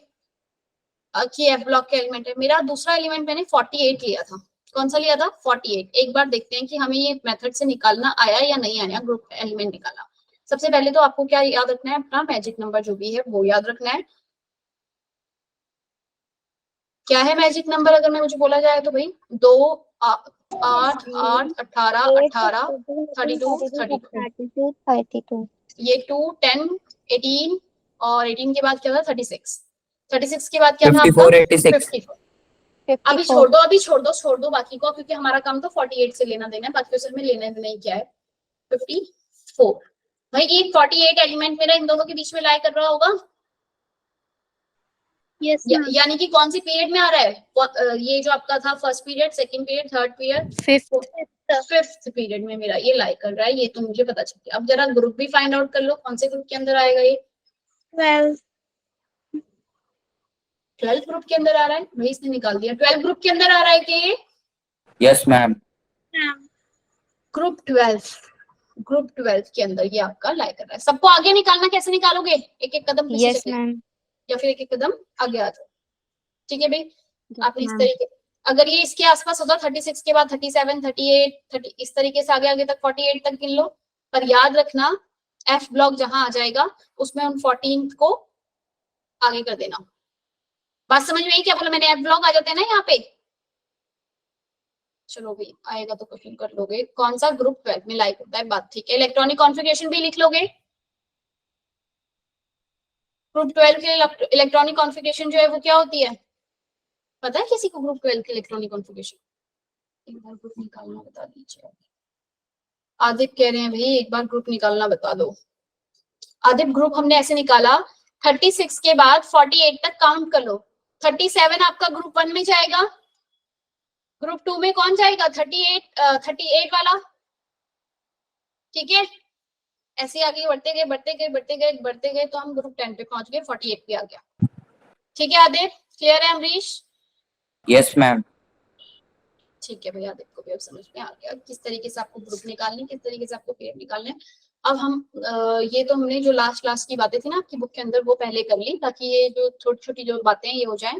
कि एफ ब्लॉक के एलिमेंट है। मेरा दूसरा एलिमेंट मैंने 48 लिया था। कौन सा लिया था? 48। एक बार देखते हैं कि हमें ये मेथड से निकालना आया या नहीं आया। ग्रुप एलिमेंट निकाला। सबसे पहले तो आपको क्या याद रखना है? अपना मैजिक नंबर जो भी है वो याद रखना है। क्या है मैजिक नंबर अगर मैं मुझे बोला जाए तो भाई? 2 8 8 18 18 32 32. ये 2 10 18 और 18 के बाद क्या था? 36। 36 के बाद क्या था आपका? 54 86 अभी छोड़ दो बाकी को, क्योंकि हमारा काम तो 48 से लेना देना है, बाकी में लेना देना ही क्या है? 54। भाई ये 48 एलिमेंट मेरा इन दोनों के बीच में लाई कर रहा होगा। Yes, ma'am. यानी कि कौन सी पीरियड में आ रहा है? ये जो आपका था first period, second period, third period, fifth period में मेरा ये लाई कर रहा है। ये तो मुझे पता चल गया। अब जरा ग्रुप भी फाइंड आउट कर लो, कौन से ग्रुप के अंदर आएगा ये? 12th ग्रुप के अंदर आ रहा है। भाई इसने निकाल दिया। 12th ग्रुप के अंदर आ रहा है कि ये? Yes, ma'am. ग्रुप 12 के अंदर ये आपका लाई कर रहा है। सबको आगे निकालना, कैसे निकालोगे? एक एक कदम पीछे Yes, चले ma'am. या फिर एक एक कदम आगे आ जाओ। ठीक है भाई, Yes, आपने इस ma'am. तरीके, अगर ये इसके आसपास होता 36 के बाद 37, 38, 30 इस तरीके से आगे आगे तक 48 तक गिन लो। पर याद रखना एफ ब्लॉक जहां आ जाएगा उसमें उन 14 को आगे कर देना। बात समझ में आई? क्या बोला मैंने? एफ ब्लॉक आ जाते हैं ना यहाँ पे। चलो भाई, आएगा तो क्वेश्चन कर लोगे। कौन सा ग्रुप 12 में लाइक होता है? बात ठीक है। इलेक्ट्रॉनिक कॉन्फ़िगरेशन भी लिख लोगे। ग्रुप 12 के इलेक्ट्रॉनिक कॉन्फ़िगरेशन जो है वो क्या होती है? पता है किसी को ग्रुप 12 के इलेक्ट्रॉनिक कॉन्फ़िगरेशन? एक बार ग्रुप निकालना बता दीजिए। आदित्य कह रहे हैं भाई एक बार ग्रुप निकालना बता दो। आदित्य ग्रुप हमने ऐसे निकाला, 36 के बाद 48 तक काउंट कर लो। 37 आपका ग्रुप 1 में जाएगा। ग्रुप 2 में कौन जाएगा? 38 वाला। ठीक है, ऐसे आगे बढ़ते गए बढ़ते गए बढ़ते गए बढ़ते गए तो हम ग्रुप 10 पे पहुंच गए, 48 पे आ गया। ठीक है आदित्य, क्लियर है अमरीश? Yes, ma'am. ठीक है भैया, देखो भी अब समझ में आ गया किस तरीके से आपको ग्रुप निकालने, किस तरीके से आपको पीरियड निकालने। अब हम ये तो हमने जो लास्ट की बातें थी ना आपकी बुक के अंदर वो पहले कर ली, ताकि ये जो छोटी छोटी जो बातें हैं ये हो जाएं।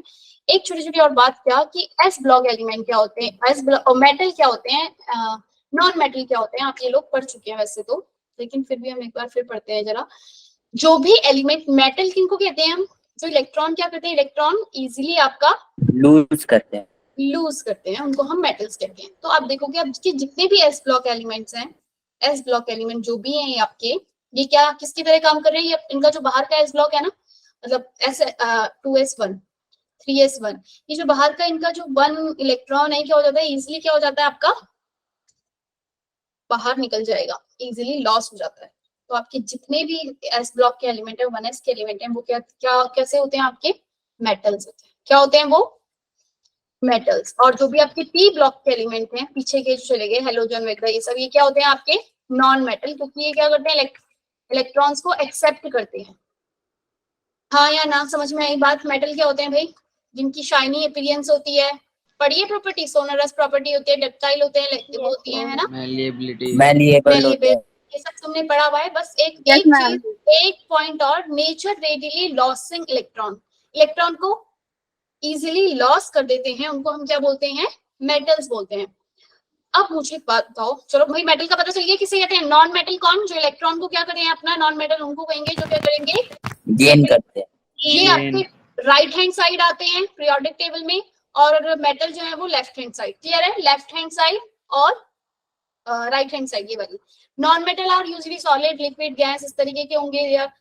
एक छोटी छोटी और बात क्या कि एस ब्लॉक एलिमेंट क्या होते हैं, एस ब्लॉक मेटल क्या होते हैं, नॉन मेटल क्या होते हैं, आप ये लोग पढ़ चुके हैं वैसे तो, लेकिन फिर भी हम एक बार फिर पढ़ते हैं जरा। जो भी एलिमेंट मेटल किनको कहते हैं हम? जो इलेक्ट्रॉन क्या करते हैं, इलेक्ट्रॉन इजिली आपका Lose करते हैं. लूज करते हैं, उनको हम मेटल्स कहते हैं। तो आप देखोगे अब के जितने भी एस ब्लॉक एलिमेंट्स हैं, एस ब्लॉक एलिमेंट जो भी हैं ये आपके, ये क्या किसकी तरह काम कर रहे हैं? ये इनका जो बाहर का एस ब्लॉक है ना, मतलब एस 2s1 3s1, ये जो बाहर का इनका जो 1 इलेक्ट्रॉन है क्या हो जाता है? इजिली क्या हो जाता है आपका? बाहर निकल जाएगा, इजिली लॉस हो जाता है। तो आपके जितने भी एस ब्लॉक के एलिमेंट है, 1s के एलिमेंट है, वो क्या क्या कैसे होते हैं? आपके मेटल्स होते हैं। क्या होते हैं वो? मेटल्स। और जो भी आपके पी ब्लॉक के एलिमेंट हैं, पीछे के जो चले गए हेलोजन वगैरह, ये सब ये क्या होते हैं? आपके नॉन मेटल, क्योंकि ये क्या करते हैं? इलेक्ट्रॉन्स को एक्सेप्ट करते हैं। हाँ या ना समझ में आई बात? मेटल क्या होते हैं भाई? जिनकी शाइनी अपीयरेंस होती है, पढ़िए प्रॉपर्टी, सोनरस प्रॉपर्टी होती है, डक्टाइल होते हैं, वो होती है ना, Malleable होते हैं. ये सब तुमने पढ़ा हुआ है। बस एक Yes, ma'am. चीज, एक पॉइंट और, nature readily losing electron, electron को इजिली लॉस कर देते हैं, उनको हम क्या बोलते हैं? मेटल्स बोलते हैं। अब मुझे एक बात बताओ, चलो भाई मेटल का पता चल गया किसे कहते हैं। नॉन मेटल कौन? जो इलेक्ट्रॉन को क्या करें अपना, नॉन मेटल उनको कहेंगे जो क्या करेंगे? Gain करते हैं. ये आपके राइट हैंड साइड आते हैं पीरियोडिक टेबल में, और मेटल जो है वो लेफ्ट हैंड साइड। क्लियर है? लेफ्ट हैंड साइड और राइट हैंड साइड ये वाली। Non metal are usually solid, liquid, gas, इस तरीके के होंगे। या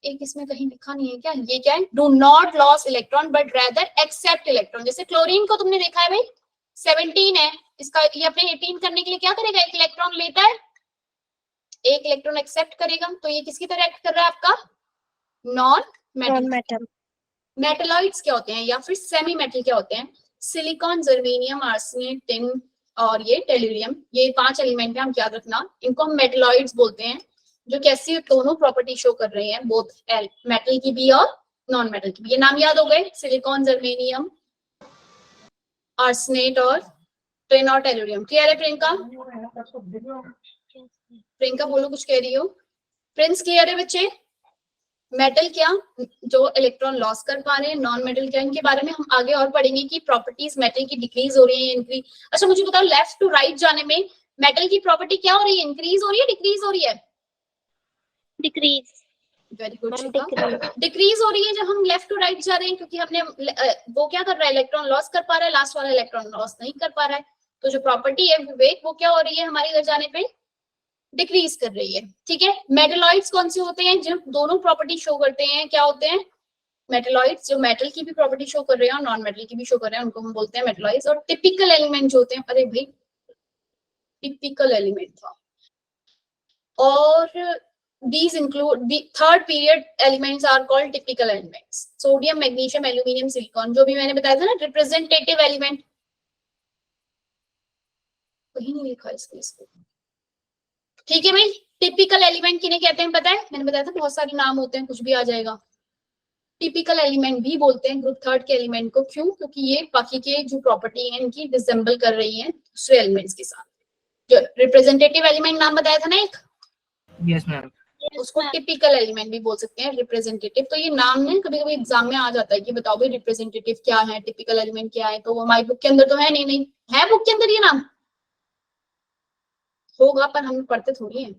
एक इसमें कहीं लिखा नहीं है क्या? ये क्या है? Do not loss electron but rather accept electron. जैसे क्लोरीन को तुमने देखा है भाई, 17 है इसका, ये अपने 18 करने के लिए क्या करेगा? एक इलेक्ट्रॉन लेता है, एक इलेक्ट्रॉन एक्सेप्ट करेगा। तो ये किसकी तरह एक्ट कर रहा है आपका? Non metal. मेटलॉइड्स क्या होते हैं या फिर सेमी मेटल क्या होते हैं? सिलिकॉन, जर्मेनियम, आर्सेनाइड, टिन और ये टेल्यूरियम, ये 5 एलिमेंट है, हम याद रखना। इनको हम मेटलॉइड्स बोलते हैं, जो कैसी दोनों प्रॉपर्टी शो कर रहे हैं, बोथ मेटल की भी और नॉन मेटल की भी। ये नाम याद हो गए, सिलिकॉन, जर्मेनियम, आर्सेनाइड और टिन और टेल्यूरियम। क्लियर है प्रियंका? प्रियंका बोलो, कुछ कह रही हो? प्रिंस क्लियर है बच्चे? मेटल क्या? जो इलेक्ट्रॉन लॉस कर पा रहे हैं। नॉन मेटल क्या? इनके बारे में हम आगे और पढ़ेंगे कि प्रॉपर्टीज मेटल की डिक्रीज हो रही है, इंक्रीज। अच्छा मुझे बताओ, लेफ्ट टू राइट जाने में मेटल की प्रॉपर्टी क्या हो रही है? इंक्रीज हो रही है, डिक्रीज हो रही है? Decrease. वेरी गुड शिखा, डिक्रीज हो रही है जब हम लेफ्ट टू राइट जा रहे हैं, क्योंकि हमने वो क्या कर रहा है? इलेक्ट्रॉन लॉस कर पा रहा है, लास्ट वाला इलेक्ट्रॉन लॉस नहीं कर पा रहा है। तो जो प्रॉपर्टी है विवेक, वो क्या हो रही है हमारी इधर जाने पे? डिक्रीज कर रही है। ठीक है, मेटलॉइड्स कौन से होते हैं? जो दोनों प्रॉपर्टी शो करते हैं, क्या होते हैं? मेटलॉइड्स, जो मेटल की भी प्रॉपर्टी शो कर रहे हैं और नॉन मेटल की भी शो कर रहे हैं, उनको हम बोलते हैं मेटलॉइड्स। और टिपिकल एलिमेंट जो होते हैं, अरे भाई टिपिकल एलिमेंट था, और these include the third period elements are called typical elements. Sodium, magnesium, aluminium, silicon, जो भी मैंने बताया था ना रिप्रेजेंटेटिव एलिमेंट, वही नहीं लिखा इसको। ठीक है भाई, टिपिकल एलिमेंट किन्हें कहते हैं पता है? मैंने बताया था बहुत सारे नाम होते हैं, कुछ भी आ जाएगा। टिपिकल एलिमेंट भी बोलते हैं ग्रुप थर्ड के एलिमेंट को। क्यों? क्योंकि ये बाकी के जो प्रॉपर्टी है इनकी रिजेंबल कर रही है दूसरे एलिमेंट्स के साथ। जो रिप्रेजेंटेटिव एलिमेंट नाम बताया था ना एक, Yes, ma'am. उसको टिपिकल एलिमेंट भी बोल सकते हैं, रिप्रेजेंटेटिव। तो ये नाम ने कभी कभी एग्जाम में आ जाता है कि बताओ भाई रिप्रेजेंटेटिव क्या है, टिपिकल एलिमेंट क्या है, तो हमारी बुक के अंदर तो है नहीं। नहीं है बुक के अंदर ये नाम, होगा पर हम पढ़ते थोड़ी है,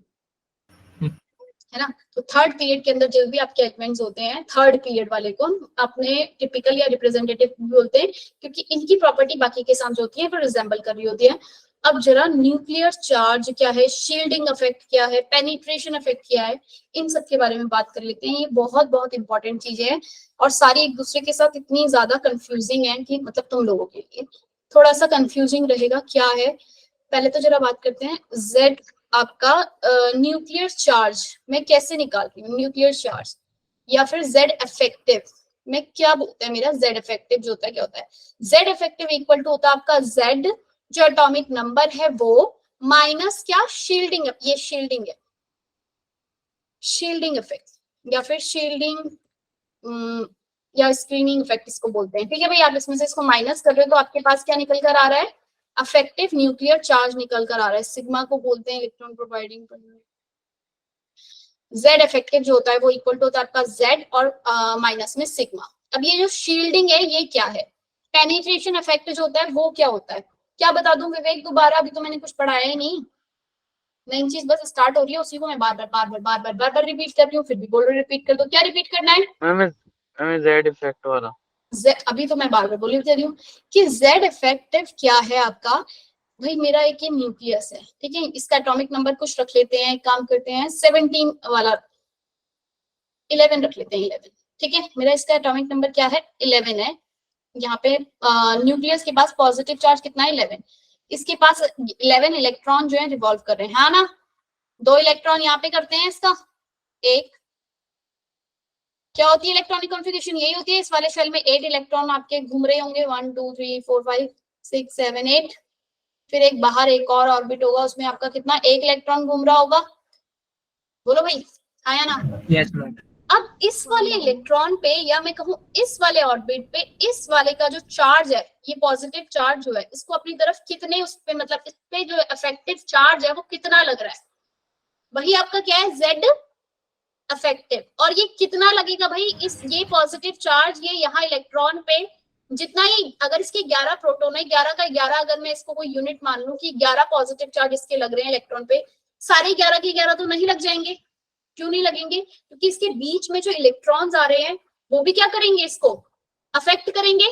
है ना। तो थर्ड पीरियड के अंदर जो भी आपके एलिमेंट्स होते हैं, थर्ड पीरियड वाले को अपने टिपिकल या रिप्रेजेंटेटिव बोलते हैं, क्योंकि इनकी प्रॉपर्टी बाकी के साथ जो होती है वो रिजेंबल कर रही होती है। अब जरा न्यूक्लियर चार्ज क्या है, शील्डिंग इफेक्ट क्या है, पेनिट्रेशन इफेक्ट क्या है, इन सब के बारे में बात कर लेते हैं। ये बहुत बहुत इंपॉर्टेंट चीजें हैं और सारी एक दूसरे के साथ इतनी ज्यादा कंफ्यूजिंग है कि मतलब तुम लोगों के लिए थोड़ा सा कंफ्यूजिंग रहेगा। क्या है, पहले तो जरा बात करते हैं जेड आपका न्यूक्लियर चार्ज में कैसे निकालती हूँ, न्यूक्लियर चार्ज या फिर जेड इफेक्टिव में क्या बोलते हैं। मेरा जेड इफेक्टिव जो होता है क्या होता है, जेड इफेक्टिव इक्वल टू होता है आपका जेड जो एटॉमिक नंबर है वो माइनस क्या, शील्डिंग, ये शील्डिंग है, शील्डिंग इफेक्ट या फिर शील्डिंग या स्क्रीनिंग इफेक्ट इसको बोलते हैं। ठीक है भाई, आप इसमें से इसको माइनस कर रहे हो तो आपके पास क्या निकल कर आ रहा है, अफेक्टिव न्यूक्लियर चार्ज निकल कर आ रहा है। सिग्मा को बोलते हैं इलेक्ट्रॉन प्रोवाइडिंग। जेड इफेक्टिव जो होता है वो इक्वल टू होता है आपका जेड और माइनस में सिग्मा। अब ये जो शील्डिंग है ये क्या है, पेनिट्रेशन इफेक्ट जो होता है वो क्या होता है, क्या बता दूं विवेक दोबारा, अभी तो मैंने कुछ पढ़ाया ही नहीं, नई चीज बस स्टार्ट हो रही है, उसी को मैं बार बार रिपीट कर रही हूँ, फिर भी बोल रही रिपीट कर दो। क्या रिपीट करना है हमें जेड इफेक्ट वाला, अभी तो मैं बार बार बोली रही हूँ कि जेड इफेक्टिव क्या है आपका। भाई मेरा एक ये न्यूक्लियस है, ठीक है, इसका एटॉमिक नंबर कुछ रख लेते हैं, काम करते हैं 17 वाला 11 रख लेते हैं 11, ठीक है। मेरा इसका एटॉमिक नंबर क्या है, 11 है। यहाँ पे न्यूक्लियस के पास पॉजिटिव चार्ज कितना है, 11। इसके पास 11 इलेक्ट्रॉन जो है रिवॉल्व कर रहे हैं, हाँ ना। 2 इलेक्ट्रॉन यहाँ पे करते हैं इसका, एक क्या होती है इलेक्ट्रॉनिक कॉन्फ़िगरेशन, यही होती है। इस वाले शेल में 8 इलेक्ट्रॉन आपके घूम रहे होंगे, 1 2 3 4 5 6 7 8। फिर एक बाहर एक और ऑर्बिट होगा, उसमें आपका कितना, 1 इलेक्ट्रॉन घूम रहा होगा। बोलो भाई, आया ना। Yes, ma'am. अब इस वाले इलेक्ट्रॉन पे या मैं कहूँ इस वाले ऑर्बिट पे इस वाले का जो चार्ज है, ये पॉजिटिव चार्ज जो है, इसको अपनी तरफ कितने उस पे मतलब इस पे जो इफेक्टिव चार्ज है वो कितना लग रहा है, वही आपका क्या है, जेड इफेक्टिव। और ये कितना लगेगा भाई, इस ये पॉजिटिव चार्ज ये यहाँ इलेक्ट्रॉन पे जितना ही, अगर इसके 11 प्रोटॉन है, 11 का 11 अगर मैं इसको कोई यूनिट मान लूं कि 11 पॉजिटिव चार्ज इसके लग रहे हैं इलेक्ट्रॉन पे, सारे 11 के 11 तो नहीं लग जाएंगे। क्यों नहीं लगेंगे, क्योंकि इसके बीच में जो इलेक्ट्रॉन्स आ रहे हैं वो भी क्या करेंगे, इसको अफेक्ट करेंगे।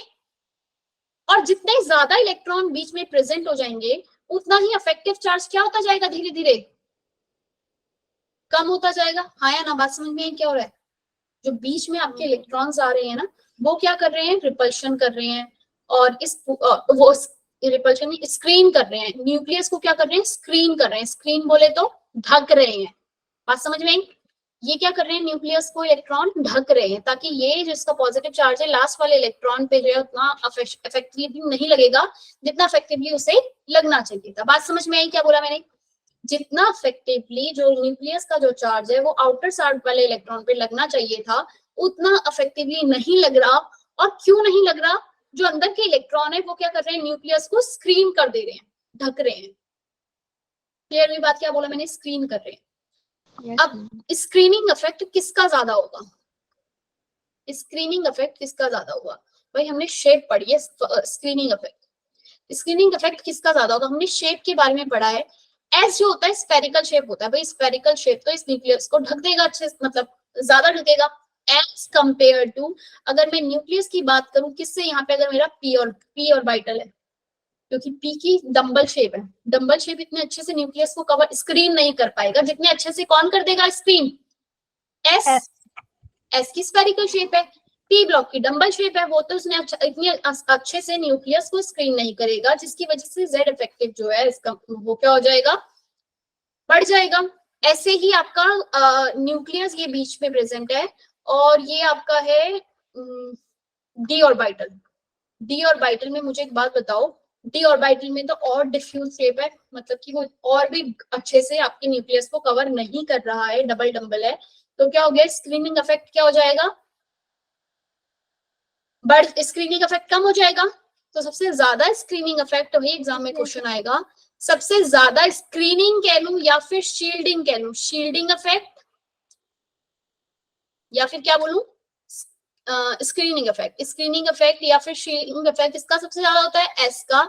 और जितने ज्यादा इलेक्ट्रॉन बीच में प्रेजेंट हो जाएंगे उतना ही अफेक्टिव चार्ज क्या होता जाएगा, धीरे धीरे कम होता जाएगा। हाँ या ना, बात समझ में क्या हो रहा है। जो बीच में आपके इलेक्ट्रॉन्स आ रहे हैं ना, वो क्या कर रहे हैं, रिपल्शन कर रहे हैं, और इस वो रिपल्शन नहीं, स्क्रीन कर रहे हैं। न्यूक्लियस को क्या कर रहे हैं, स्क्रीन कर रहे हैं। स्क्रीन बोले तो ढक रहे हैं, बात समझ में आई। ये क्या कर रहे हैं, न्यूक्लियस को इलेक्ट्रॉन ढक रहे हैं, ताकि ये जो इसका पॉजिटिव चार्ज है लास्ट वाले इलेक्ट्रॉन पे जो है उतना इफेक्टिवली नहीं लगेगा जितना इफेक्टिवली उसे लगना चाहिए था। बात समझ में आई क्या बोला मैंने, जितना इफेक्टिवली जो न्यूक्लियस का जो चार्ज है वो आउटर साइड वाले इलेक्ट्रॉन पे लगना चाहिए था उतना इफेक्टिवली नहीं लग रहा। और क्यों नहीं लग रहा, जो अंदर के इलेक्ट्रॉन है वो क्या कर रहे हैं, न्यूक्लियस को स्क्रीन कर दे रहे हैं, ढक रहे हैं। क्लियर हुई बात, क्या बोला मैंने, स्क्रीन कर रहे हैं। अब स्क्रीनिंग इफेक्ट किसका ज्यादा होगा, स्क्रीनिंग इफेक्ट किसका ज्यादा होगा, भाई हमने शेप पढ़ी है। स्क्रीनिंग इफेक्ट किसका ज्यादा होगा, हमने शेप के बारे में पढ़ा है। एस जो होता है स्फेरिकल शेप होता है, भाई स्फेरिकल शेप तो इस न्यूक्लियस को ढक देगा अच्छे, मतलब ज्यादा ढकेगा एज कंपेयर टू, अगर मैं न्यूक्लियस की बात करूं किससे, यहाँ पे अगर मेरा पी ऑर्बिटल है, क्योंकि पी की डंबल शेप है, डंबल शेप इतने अच्छे से न्यूक्लियस को कवर स्क्रीन नहीं कर पाएगा जितने अच्छे से कौन कर देगा, स्क्रीन। एस की स्फेरिकल शेप है, पी ब्लॉक की डंबल शेप है, वो तो उसने इतने अच्छे से न्यूक्लियस को स्क्रीन नहीं करेगा, जिसकी वजह से जेड इफेक्टिव जो है इसका वो क्या हो जाएगा, बढ़ जाएगा। ऐसे ही आपका न्यूक्लियस ये बीच में प्रेजेंट है और ये आपका है डी ऑर्बिटल। डी ऑर्बिटल में मुझे एक बात बताओ, डी ऑर्बिटल में तो और डिफ्यूज शेप है, मतलब कि वो और भी अच्छे से आपके न्यूक्लियस को कवर नहीं कर रहा है, डबल डम्बल है, तो क्या हो गया, स्क्रीनिंग इफेक्ट क्या हो जाएगा, बट स्क्रीनिंग इफेक्ट कम हो जाएगा। तो सबसे ज्यादा स्क्रीनिंग इफेक्ट वही एग्जाम में क्वेश्चन आएगा, सबसे ज्यादा स्क्रीनिंग कह लूं या फिर शील्डिंग कह लूं, शील्डिंग इफेक्ट या फिर क्या बोलूं, स्क्रीनिंग इफेक्ट। स्क्रीनिंग इफेक्ट या फिर शील्डिंग इफेक्ट इसका सबसे ज्यादा होता है एस का,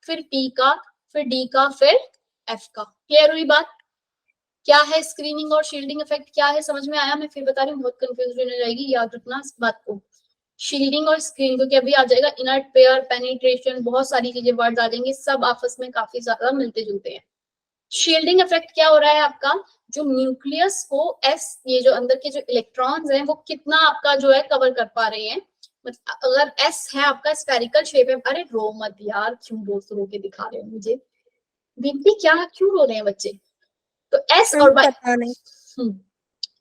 फिर पी का, फिर डी का, फिर एफ का। क्लियर हुई बात? क्या है स्क्रीनिंग और शील्डिंग इफेक्ट, क्या है समझ में आया? मैं फिर बता रही हूँ, बहुत कंफ्यूजन हो जाएगी, याद रखना इस बात को। शील्डिंग और स्क्रीनिंग, क्योंकि अभी आ जाएगा इनर्ट पेयर, पेनिट्रेशन, बहुत सारी चीजें वर्ड्स आ जाएंगे, सब आपस में काफी ज्यादा मिलते जुलते हैं। शील्डिंग इफेक्ट क्या हो रहा है आपका, जो न्यूक्लियस को एस, ये जो अंदर के जो इलेक्ट्रॉन्स हैं वो कितना आपका जो है कवर कर पा रहे हैं। मतलब अगर एस है आपका स्फेरिकल शेप है, अरे रो मत यार, क्यों दोस्त रो के दिखा रहे हो मुझे, दीप्ति क्या क्यों रो रहे हैं बच्चे? तो एस और पता नहीं।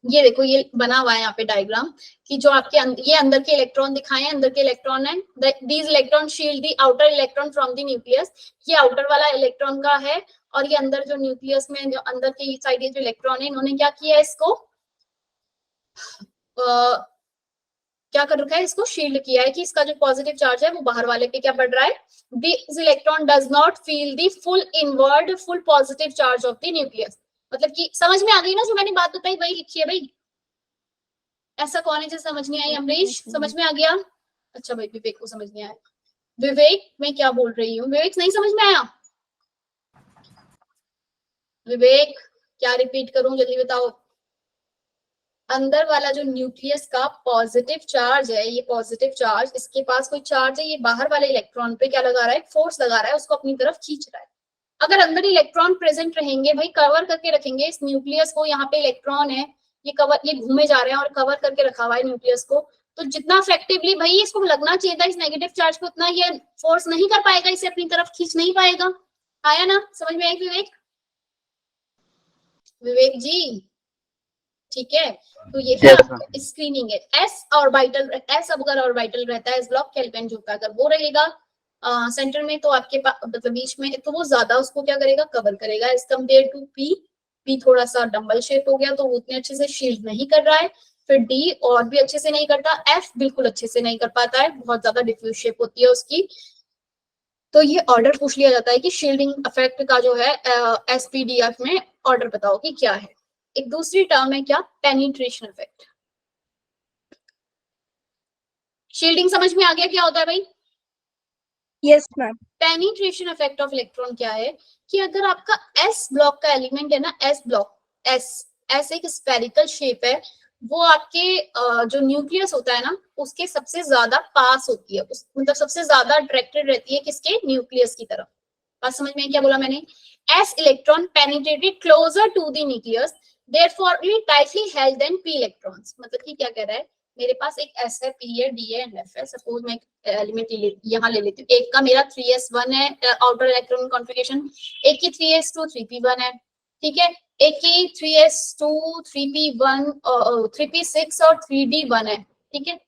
ये देखो ये बना हुआ है यहाँ पे डायग्राम कि जो आपके ये अंदर के इलेक्ट्रॉन दिखाए हैं, अंदर के इलेक्ट्रॉन है, these electron shield the outer electron from the nucleus, ये आउटर वाला इलेक्ट्रॉन का है, और ये अंदर जो न्यूक्लियस में जो अंदर के साइड ये जो इलेक्ट्रॉन है, इन्होंने क्या किया है, इसको क्या कर रखा है, इसको शील्ड किया है कि इसका जो पॉजिटिव चार्ज है वो बाहर वाले पे क्या बढ़ रहा है, this electron does not feel the full inward full positive charge of the nucleus. मतलब कि समझ में आ गई ना, जो मैंने बात बताई वही लिखी है भाई। ऐसा कौन है जो समझ नहीं आई? अमरीश समझ में आ गया? अच्छा भाई विवेक को समझ नहीं आया। विवेक मैं क्या बोल रही हूँ, विवेक नहीं समझ में आया? विवेक क्या रिपीट करूं, जल्दी बताओ। अंदर वाला जो न्यूक्लियस का पॉजिटिव चार्ज है, ये पॉजिटिव चार्ज, इसके पास कोई चार्ज है, ये बाहर वाले इलेक्ट्रॉन पे क्या लगा रहा है, फोर्स लगा रहा है, उसको अपनी तरफ खींच रहा है। अगर अंदर इलेक्ट्रॉन प्रेजेंट रहेंगे भाई, कवर करके रखेंगे इस न्यूक्लियस को, यहाँ पे इलेक्ट्रॉन है, ये कवर, ये घूमे जा रहे हैं और कवर करके रखा हुआ है न्यूक्लियस को, तो जितना इफेक्टिवली भाई इसको लगना चाहिए था इस नेगेटिव चार्ज को, उतना ये फोर्स नहीं कर पाएगा, इसे अपनी तरफ खींच नहीं पाएगा। आया ना, समझ में आई विवेक? विवेक जी ठीक है, तो ये है स्क्रीनिंग है। एस ऑर्बिटल, एस अगर ऑर्बिटल रहता है, एस ब्लॉक के एलिमेंट जो का अगर वो रहेगा सेंटर में, तो आपके पास मतलब बीच में, तो वो ज्यादा उसको क्या करेगा, कवर करेगा as compare to P. P थोड़ा सा डम्बल शेप हो गया, तो वो उतने अच्छे से शील्ड नहीं कर रहा है। फिर डी और भी अच्छे से नहीं करता, एफ बिल्कुल अच्छे से नहीं कर पाता है, बहुत ज्यादा डिफ्यूज शेप होती है उसकी। तो ये ऑर्डर पूछ लिया जाता है कि शील्डिंग इफेक्ट का जो है एसपीडीएफ में ऑर्डर बताओ कि क्या है। एक दूसरी टर्म है क्या, पेनिट्रेशन इफेक्ट। शील्डिंग समझ में आ गया क्या होता है भाई? Yes ma'am. Penetration effect of electron क्या है कि अगर आपका एस ब्लॉक का एलिमेंट है ना, एस ब्लॉक, एस एक स्फेरिकल शेप है, वो आपके जो न्यूक्लियस होता है ना उसके सबसे ज्यादा पास होती है, मतलब सबसे ज्यादा अट्रैक्टेड रहती है किसके, न्यूक्लियस की तरफ। बात समझ में क्या बोला मैंने? S electron penetrated closer to the nucleus, therefore tightly held than p electrons। मतलब कि क्या कह रहा है, मेरे पास एक s है, p है, d है, f है, सपोज मैं एलिमेंट यहाँ ले लेती हूँ, एक का मेरा 3s1 है आउटर इलेक्ट्रॉन कॉन्फ़िगरेशन, एक की 3s2 3p1 है, ठीक है, एक की 3s2 3p1 3p6 और 3d1 है, ठीक है।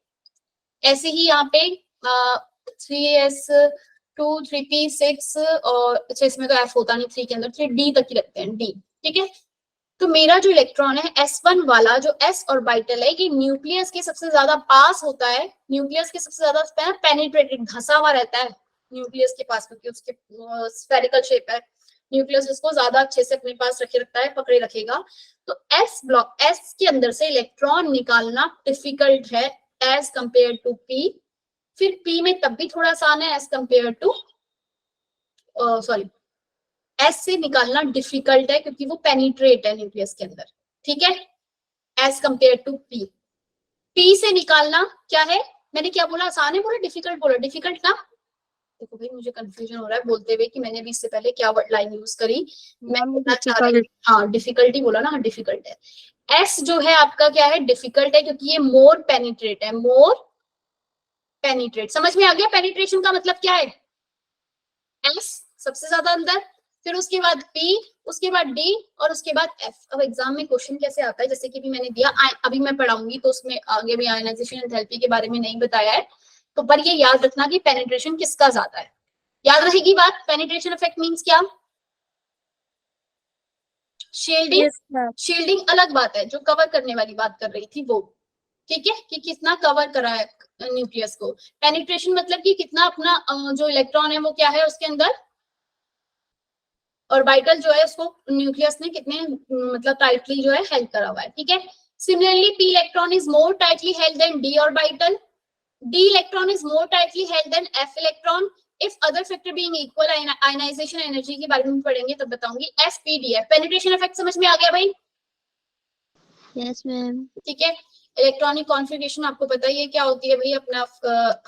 ऐसे ही यहाँ पे 3s2 3p6 और अच्छा इसमें तो f होता नहीं 3 के अंदर, 3d तक ही रखते हैं, d, ठीक है। तो मेरा जो इलेक्ट्रॉन है S1 वाला, जो S ऑर्बिटल है, ये न्यूक्लियस के सबसे ज्यादा पास होता है, न्यूक्लियस के सबसे ज्यादा पेनिट्रेटेड, धंसा हुआ रहता है न्यूक्लियस के पास, क्योंकि उसके स्फेरिकल शेप है, न्यूक्लियस उसको ज्यादा अच्छे से अपने पास रखे रखता है, पकड़े रखेगा। तो S ब्लॉक, S के अंदर से इलेक्ट्रॉन निकालना डिफिकल्ट है एज कंपेयर टू P। फिर P में तब भी थोड़ा आसान है एज कंपेयर टू सॉरी एस से निकालना डिफिकल्ट है क्योंकि वो पेनिट्रेट है न्यूक्लियस के अंदर, ठीक है, as compare to P. P से निकालना क्या है, मैंने क्या बोला, आसान है बोला, डिफिकल्ट बोला, डिफिकल्ट ना। देखो भाई मुझे कंफ्यूजन हो रहा है बोलते हुए कि मैंने भी इससे पहले क्या वर्ड लाइन यूज करी, मैं बोलना चाह रही हूँ, हाँ डिफिकल्टी बोला ना, हाँ डिफिकल्ट है। एस जो है आपका क्या है, डिफिकल्ट है क्योंकि ये मोर पेनिट्रेट है, मोर पेनिट्रेट। समझ में आ गया पेनिट्रेशन का मतलब क्या है? एस सबसे ज्यादा अंदर, फिर उसके बाद P, उसके बाद डी और उसके बाद एफ। अब एग्जाम में क्वेश्चन कैसे आता है, जैसे कि भी मैंने दिया, अभी मैं पढ़ाऊंगी तो उसमें आगे भी आयनाइजेशन एंथैल्पी के बारे में नहीं बताया है, तो पर ये याद रखना कि पेनिट्रेशन किसका ज्यादा है। याद रहेगी बात, पेनिट्रेशन इफेक्ट मींस क्या? शील्डिंग। Yes, ma'am. शील्डिंग अलग बात है, जो कवर करने वाली बात कर रही थी वो, ठीक है, कि कितना कवर करा है न्यूक्लियस को। पेनिट्रेशन मतलब कि कितना अपना जो इलेक्ट्रॉन है वो क्या है उसके अंदर, ऑर्बिटल जो है उसको न्यूक्लियस ने कितने मतलब टाइटली जो है हेल्ड करा हुआ है, ठीक है। Similarly P electron is more tightly held than D orbital, D electron is more tightly held than F electron. If other factor being equal, ionisation energy के बारे में पढ़ेंगे तब बताऊंगी। एसपीडीएफ, पेनिट्रेशन इफेक्ट समझ में आ गया भाई? Yes ma'am. ठीक है। इलेक्ट्रॉनिक कॉन्फ़िगरेशन आपको पता ही है क्या होती है भाई, अपना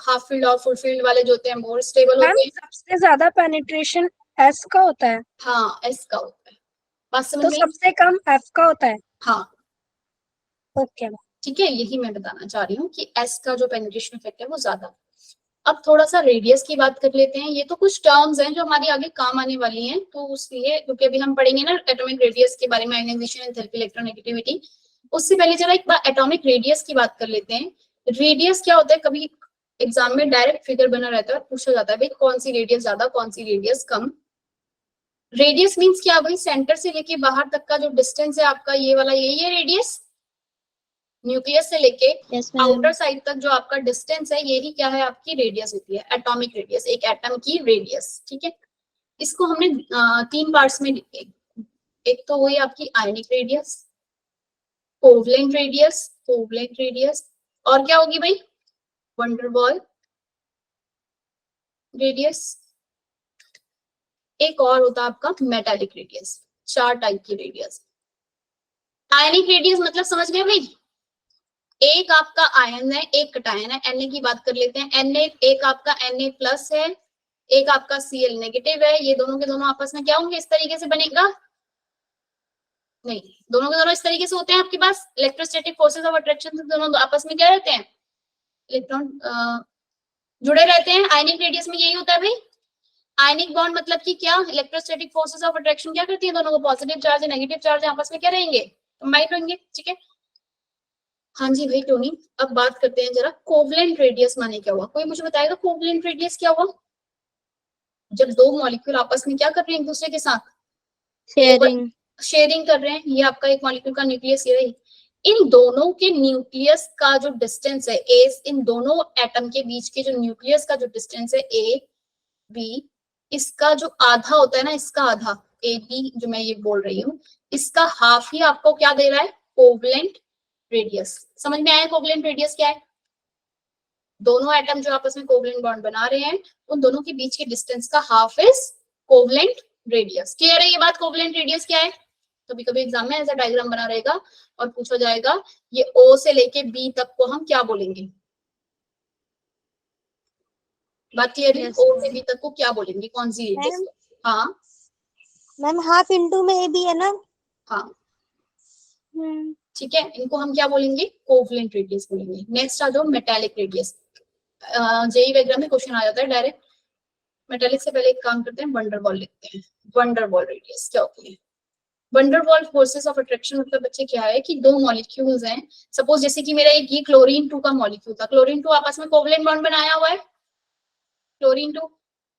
हाफ फील्ड और फुल फील्ड वाले जो होते हैं मोर स्टेबल मैम होते हैं। सबसे ज्यादा पेनिट्रेशन एस का होता है, हाँ, एस का होता है, बात समझ तो में आई? सबसे कम एफ का होता है। हाँ, ओके मैम। ठीक है, यही मैं बताना चाह रही हूँ कि एस का जो पेनिट्रेशन इफेक्ट है वो ज्यादा। अब थोड़ा सा रेडियस की बात कर लेते हैं। ये तो कुछ टर्म्स हैं जो हमारी आगे काम आने वाली हैं, तो उसलिए क्योंकि अभी हम पढ़ेंगे ना एटॉमिक रेडियस के बारे में, आयनाइजेशन एंथैल्पी, इलेक्ट्रोनेगेटिविटी, उससे पहले जरा एक बार एटॉमिक रेडियस की बात कर लेते हैं। रेडियस क्या होता है, कभी एग्जाम में डायरेक्ट फिगर बना रहता है और पूछा जाता है भाई कौन सी रेडियस ज्यादा, कौन सी रेडियस कम। रेडियस मीन्स क्या भाई, सेंटर से लेके बाहर तक का जो डिस्टेंस है आपका, ये वाला यही है रेडियस। न्यूक्लियस से लेके यस मैम। आउटर साइड तक जो आपका डिस्टेंस है, यही क्या है आपकी रेडियस होती है, एटॉमिक रेडियस, एक एटम की रेडियस, ठीक है। इसको हमने 3 पार्ट्स में लिखे। एक तो वही आपकी ionic radius, covalent radius, covalent radius, और क्या होगी भाई, वंडरवॉल रेडियस। एक और होता है आपका मेटालिक रेडियस। 4 टाइप की रेडियस। आयनिक रेडियस मतलब समझ गए भाई, एक आपका आयन है, एक कटायन है। Na की बात कर लेते हैं। Na, एक आपका Na प्लस है, एक आपका Cl नेगेटिव है। ये दोनों के दोनों आपस में क्या होंगे, इस तरीके से बनेगा? नहीं, दोनों के दोनों इस तरीके से होते हैं आपके पास। इलेक्ट्रोस्टैटिक फोर्सेस ऑफ अट्रैक्शन से दोनों आपस में क्या रहते हैं, इलेक्ट्रॉन जुड़े रहते हैं। आयनिक रेडियस में यही होता है भाई। आयनिक बॉन्ड मतलब कि क्या, इलेक्ट्रोस्टैटिक फोर्सेस ऑफ अट्रैक्शन क्या करती है, दोनों को पॉजिटिव चार्ज या नेगेटिव चार्ज आपस में क्या रहेंगे, कंबाइन रहेंगे, ठीक है। हाँ जी भाई टोनी, अब बात करते हैं जरा कोवलेंट रेडियस माने क्या हुआ। कोई मुझे बताएगा कोवलेंट रेडियस क्या हुआ? जब दो मॉलिक्यूल आपस में क्या कर रहे हैं एक दूसरे के साथ, शेयरिंग कर रहे हैं। ये आपका एक मॉलिक्यूल का न्यूक्लियस ये है। इन दोनों के न्यूक्लियस का जो डिस्टेंस है ए, इन दोनों एटम के बीच के जो न्यूक्लियस का जो डिस्टेंस है ए बी, इसका जो आधा होता है ना, इसका आधा ए बी जो मैं ये बोल रही हूँ, इसका हाफ ही आपको क्या दे रहा है, कोवलेंट रेडियस। समझ में आया कोवलेंट रेडियस क्या है? दोनों एटम जो आपस में कोवलेंट बॉन्ड बना रहे हैं, उन दोनों के बीच के डिस्टेंस का half is covalent radius. Clear है ये बात, कोवलेंट रेडियस क्या है? कभी कभी एग्जाम में ऐसा डायग्राम बना रहेगा और पूछा जाएगा ये ओ से लेके बी तक को हम क्या बोलेंगे। बात क्लियर है? ओ से बी तक को क्या बोलेंगे, कौन सी रेडियस? हाँ मैम हाफ इंटू में ए भी है ना? हाँ ठीक है, इनको हम क्या बोलेंगे, कोवलेंट रेडियस बोलेंगे। नेक्स्ट आ जाओ मेटालिक रेडियस। जेई वगैरह में क्वेश्चन आ जाता है डायरेक्ट। मेटालिक से पहले एक काम करते हैं, वंडरवॉल लिखते हैं। वंडरवॉल रेडियस क्या होती है? वंडरवॉल फोर्सेस ऑफ अट्रैक्शन मतलब बच्चे क्या है कि दो मॉलिक्यूल्स हैं, सपोज जैसे कि मेरा एक ये क्लोरीन 2 का मॉलिक्यूल था, क्लोरीन 2 आपस में कोवलेंट बॉन्ड बनाया हुआ है। क्लोरीन 2,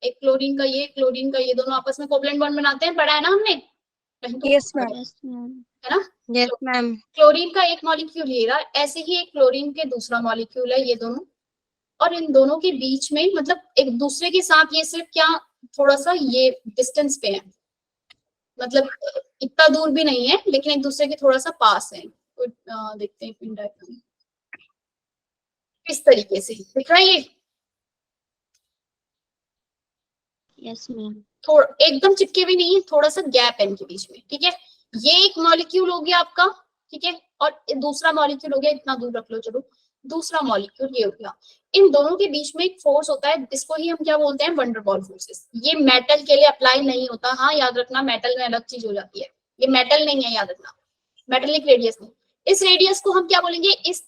एक क्लोरीन का ये दोनों आपस में कोवलेंट बॉन्ड बनाते हैं, पढ़ा है ना हमने? Yes ma'am. है ना? Yes ma'am. क्लोरीन का एक मॉलिक्यूल ये रहा, ऐसे ही एक क्लोरीन के दूसरा मॉलिक्यूल है, ये दोनों, और इन दोनों के बीच में मतलब एक दूसरे के साथ ये सिर्फ क्या थोड़ा सा ये डिस्टेंस पे है, मतलब इतना दूर भी नहीं है लेकिन एक दूसरे के थोड़ा सा पास है। देखते हैं पिन डायग्राम इस तरीके से दिख रहा है ये। Yes ma'am. थोड़ा एकदम चिपके भी नहीं है, थोड़ा सा गैप है इनके बीच में, ठीक है। ये एक मॉलिक्यूल हो गया आपका, ठीक है, और दूसरा मॉलिक्यूल हो गया, इतना दूर रख लो, चलो दूसरा मॉलिक्यूल ये हो गया। इन दोनों के बीच में एक फोर्स होता है, इसको ही हम क्या बोलते हैं, वंडरवॉल फोर्सेस। ये मेटल के लिए अप्लाई नहीं होता, हाँ याद रखना, मेटल में अलग चीज हो जाती है, ये मेटल नहीं है, याद रखना, मेटेलिक रेडियस नहीं। इस रेडियस को हम क्या बोलेंगे, इस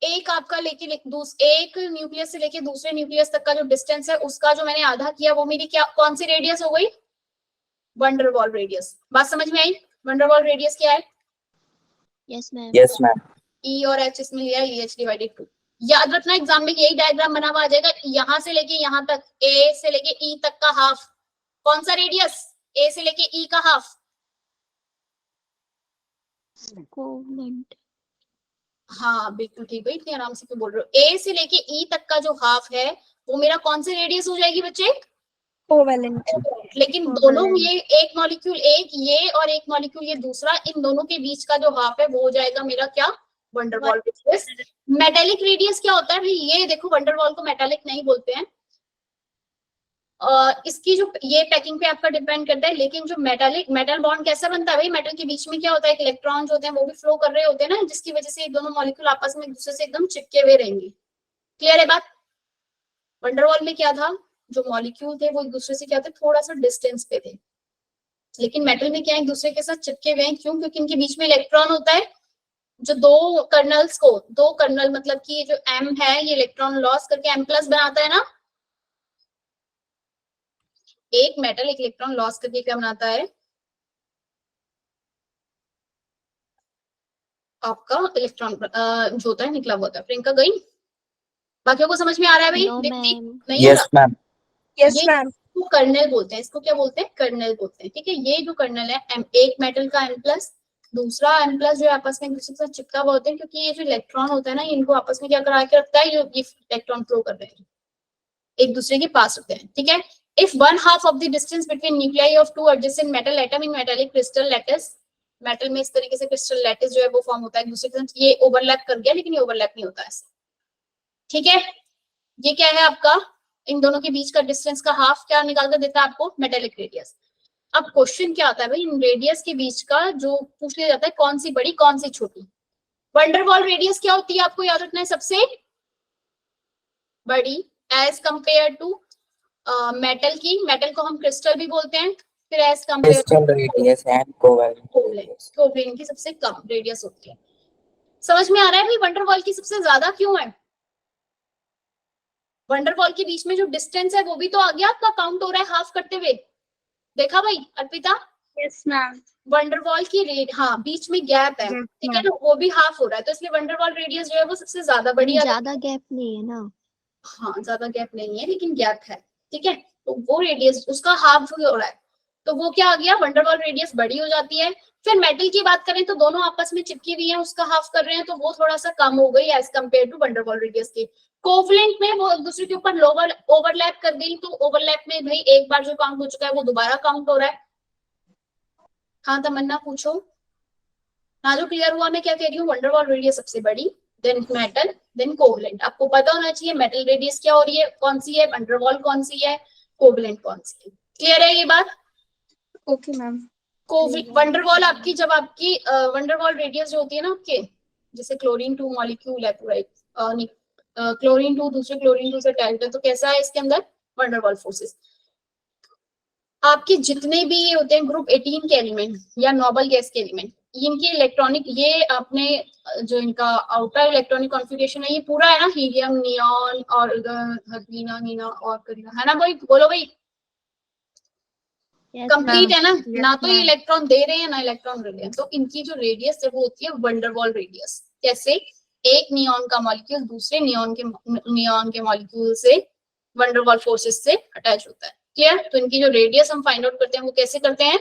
एक आपका लेके एक न्यूक्लियस से लेके दूसरे न्यूक्लियस तक का जो डिस्टेंस है, उसका जो मैंने आधा किया वो मेरी क्या कौन सी रेडियस हो गई, वंडरवॉल रेडियस। बात समझ में आई? वंडरवॉल रेडियस क्या है? Yes, ma'am. Yes, ma'am. E और H इसमें लिया है, EH डिवाइडेड 2। याद रखना एग्जाम में यही डायग्राम बना हुआ आ जाएगा, यहाँ से लेके यहाँ तक, A से लेके E तक का हाफ। कौन सा रेडियस? A से लेके E का हाफ। Covalent. हाँ बिल्कुल ठीक है, इतने आराम से क्यों बोल रहे हो? A से लेके E तक का जो हाफ है वो मेरा कौन से रेडियस हो जाएगी बच्चे? कोवेलेंट। लेकिन दोनों ये एक मॉलिक्यूल एक ये और एक मॉलिक्यूल ये दूसरा, इन दोनों के बीच का जो हाफ है वो हो जाएगा मेरा क्या? Van der Waals radius. मेटालिक रेडियस क्या होता है भाई? ये देखो वंडरवॉल को मेटालिक नहीं बोलते हैं, इसकी जो ये पैकिंग पे आपका डिपेंड करता है, लेकिन जो मेटल बॉन्ड कैसा बनता है भाई? मेटल के बीच में क्या होता है? इलेक्ट्रॉन्स होते हैं, वो भी फ्लो कर रहे होते हैं ना, जिसकी वजह से ये दोनों मॉलिक्यूल आपस में एक दूसरे से एकदम चिपके हुए रहेंगे। क्लियर है बात? वंडरवॉल में क्या था? जो मॉलिक्यूल थे वो एक दूसरे से क्या थे? थोड़ा सा डिस्टेंस पे थे, लेकिन मेटल में क्या एक दूसरे के साथ चिपके हुए हैं। क्यों? क्योंकि इनके बीच में इलेक्ट्रॉन होता है, जो दो कर्नल मतलब कि ये जो M है ये इलेक्ट्रॉन लॉस करके M+ बनाता है ना। एक मेटल एक इलेक्ट्रॉन लॉस करके क्या बनाता है? आपका इलेक्ट्रॉन जो होता है निकला हुआ होता है। प्रियंका गई? बाकियों को समझ में आ रहा है भाई? No, नहीं, ma'am. नहीं हो Yes, रहा? ma'am. यस ये मैम। इसको कर्नल बोलते हैं, इसको क्या बोलते हैं? कर्नल बोलते हैं। ठीक है, ये जो कर्नल है एक मेटल का M+, दूसरा M+ जो आपस में एक दूसरे के साथ चिपका हुआ होते हैं, क्योंकि ये जो इलेक्ट्रॉन होता है ना, इनको आपस में क्या करा के रखता है? ये इलेक्ट्रॉन फ्लो कर रहे हैं, एक दूसरे के पास होते हैं। ठीक है, if 1/2 of the distance between nuclei of two adjacent metal atom in metallic crystal lattice, metal में इस तरीके से क्रिस्टल लैटिस जो है वो फॉर्म होता है एक दूसरे के साथ। ये ओवरलैप कर गया, लेकिन ये ओवरलैप नहीं होता ऐसे। ठीक है, ये क्या है आपका? इन दोनों के बीच का डिस्टेंस का हाफ क्या निकाल कर देता है आपको? Metallic radius. अब क्वेश्चन क्या आता है भाई? इन रेडियस के बीच का जो पूछ लिया जाता है, कौन सी बड़ी कौन सी छोटी। वंडरवॉल रेडियस क्या होती है आपको याद रखना है? सबसे बड़ी एज कंपेयर टू मेटल की। मेटल को हम क्रिस्टल भी बोलते हैं। फिर as compare Crystal radius and covalent radius. Covalent की सबसे कम रेडियस होती है। समझ में आ रहा है भाई वंडरवॉल की सबसे ज्यादा क्यों है? वंडरवॉल के बीच में जो डिस्टेंस है वो भी तो आ गया आपका, काउंट हो रहा है हाफ करते हुए। देखा भाई अर्पिता? Yes ma'am. वंडरवॉल की रेड, हाँ बीच में गैप है, ठीक है ना, वो भी हाफ हो रहा है, तो इसलिए वंडरवॉल रेडियस जो है वो सबसे ज्यादा बड़ी है। ज्यादा गैप नहीं है ना? हाँ ज्यादा गैप नहीं है, लेकिन गैप है। ठीक है, तो वो रेडियस उसका हाफ हो रहा है, तो वो क्या आ गया? वंडरवॉल रेडियस बड़ी हो जाती है। फिर मेटल की बात करें तो दोनों आपस में चिपकी हुई है, उसका हाफ कर रहे हैं, तो वो थोड़ा सा कम हो गई as compare to Van der Waals radius के। कोवलेंट में वो एक दूसरे के ऊपर ओवरलैप कर गई, तो ओवरलैप में भाई एक बार जो काउंट हो चुका है वो दोबारा काउंट हो रहा है। हाँ तमन्ना पूछो ना, जो क्लियर हुआ? मैं क्या कह रही हूँ? वंडरवॉल रेडियस सबसे बड़ी, देन मेटल, देन कोवलेंट। आपको पता होना चाहिए मेटल रेडियस क्या हो रही है, कौन सी है, वंडरवॉल कौन सी है, कोवलेंट कौन सी है। क्लियर है ये बात? Okay ma'am. वंडरवॉल आपकी, जब आपकी वंडरवॉल रेडियस जो होती है ना आपके, जैसे क्लोरीन 2 मॉलिक्यूल है पूरा एक, क्लोरीन 2 दूसरे क्लोरीन 2 से अटैच्ड है, तो कैसा है इसके अंदर? Van der Waals forces. आपके जितने भी ये होते हैं ग्रुप 18 के एलिमेंट या नोबल गैस के एलिमेंट, इनकी इलेक्ट्रॉनिक, ये अपने जो इनका आउटर इलेक्ट्रॉनिक कॉन्फ़िगरेशन है ये पूरा है ना, हीलियम, नियॉन और हर्बीना, नीना और करीना, है ना भाई? बोलो भाई, Yes, कंप्लीट है ना? Yes, ना तो ये ma'am. इलेक्ट्रॉन दे रहे हैं ना इलेक्ट्रॉन ले रहे हैं, तो इनकी जो रेडियस है वो होती है वंडरवॉल रेडियस। कैसे? एक नियॉन का मॉलिक्यूल दूसरे नियॉन के मॉलिक्यूल से वंडरवॉल फोर्सेस से अटैच होता है। क्लियर? तो इनकी जो रेडियस हम फाइंड आउट करते हैं वो कैसे करते हैं?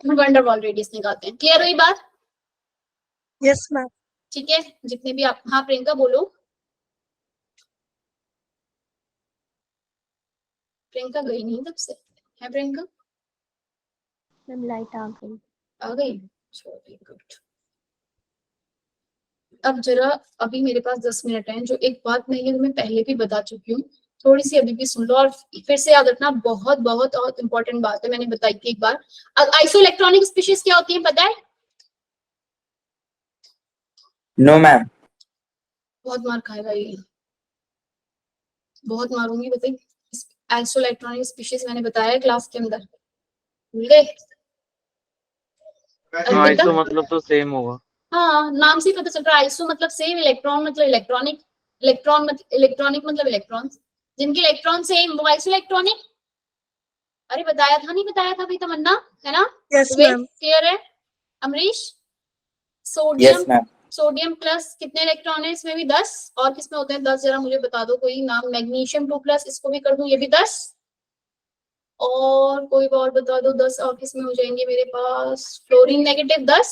वंडरवॉल रेडियस निकालते हैं। क्लियर हुई बात? Yes ma'am. ठीक है, जितने भी आप, हाँ प्रियंका बोलो। प्रियंका गई नहीं तब से, है प्रियंका? मैम लाइट आ गई। आ गई? चलो गुड। अब जरा, अभी मेरे पास 10 मिनट हैं, जो एक बात मैं तुम्हें पहले भी बता चुकी हूँ, थोड़ी सी अभी भी सुन लो और फिर से याद रखना। बहुत बहुत बहुत इंपॉर्टेंट बात है, मैंने बताई थी एक बार। आइसोइलेक्ट्रॉनिक स्पीशीज क्या होती है पता है? No, ma'am. बहुत मार खाएगा ये, बहुत मारूंगी। बताइए आइसोइलेक्ट्रॉनिक स्पीशीज मैंने बताया क्लास के अंदर, भूल गए? आइसो मतलब तो सेम होगा। हाँ नाम से ही पता चल रहा है, आइसो मतलब सेम, इलेक्ट्रॉन मतलब इलेक्ट्रॉनिक, इलेक्ट्रॉनिक मतलब इलेक्ट्रॉन, जिनके इलेक्ट्रॉन सेम वो आइसोइलेक्ट्रॉनिक। अरे बताया था, नहीं बताया था भाई तमन्ना, है ना? Yes, wait ma'am. क्लियर है? Amrish, sodium Yes, ma'am. Sodium plus कितने इलेक्ट्रॉन है इसमें भी? 10। और किसमें होते हैं 10? जरा मुझे बता दो कोई नाम। मैग्नीशियम 2 प्लस, इसको भी कर दूं, ये भी 10। और कोई और बता दो 10 और किसमें हो जाएंगे मेरे पास? Fluorine negative 10।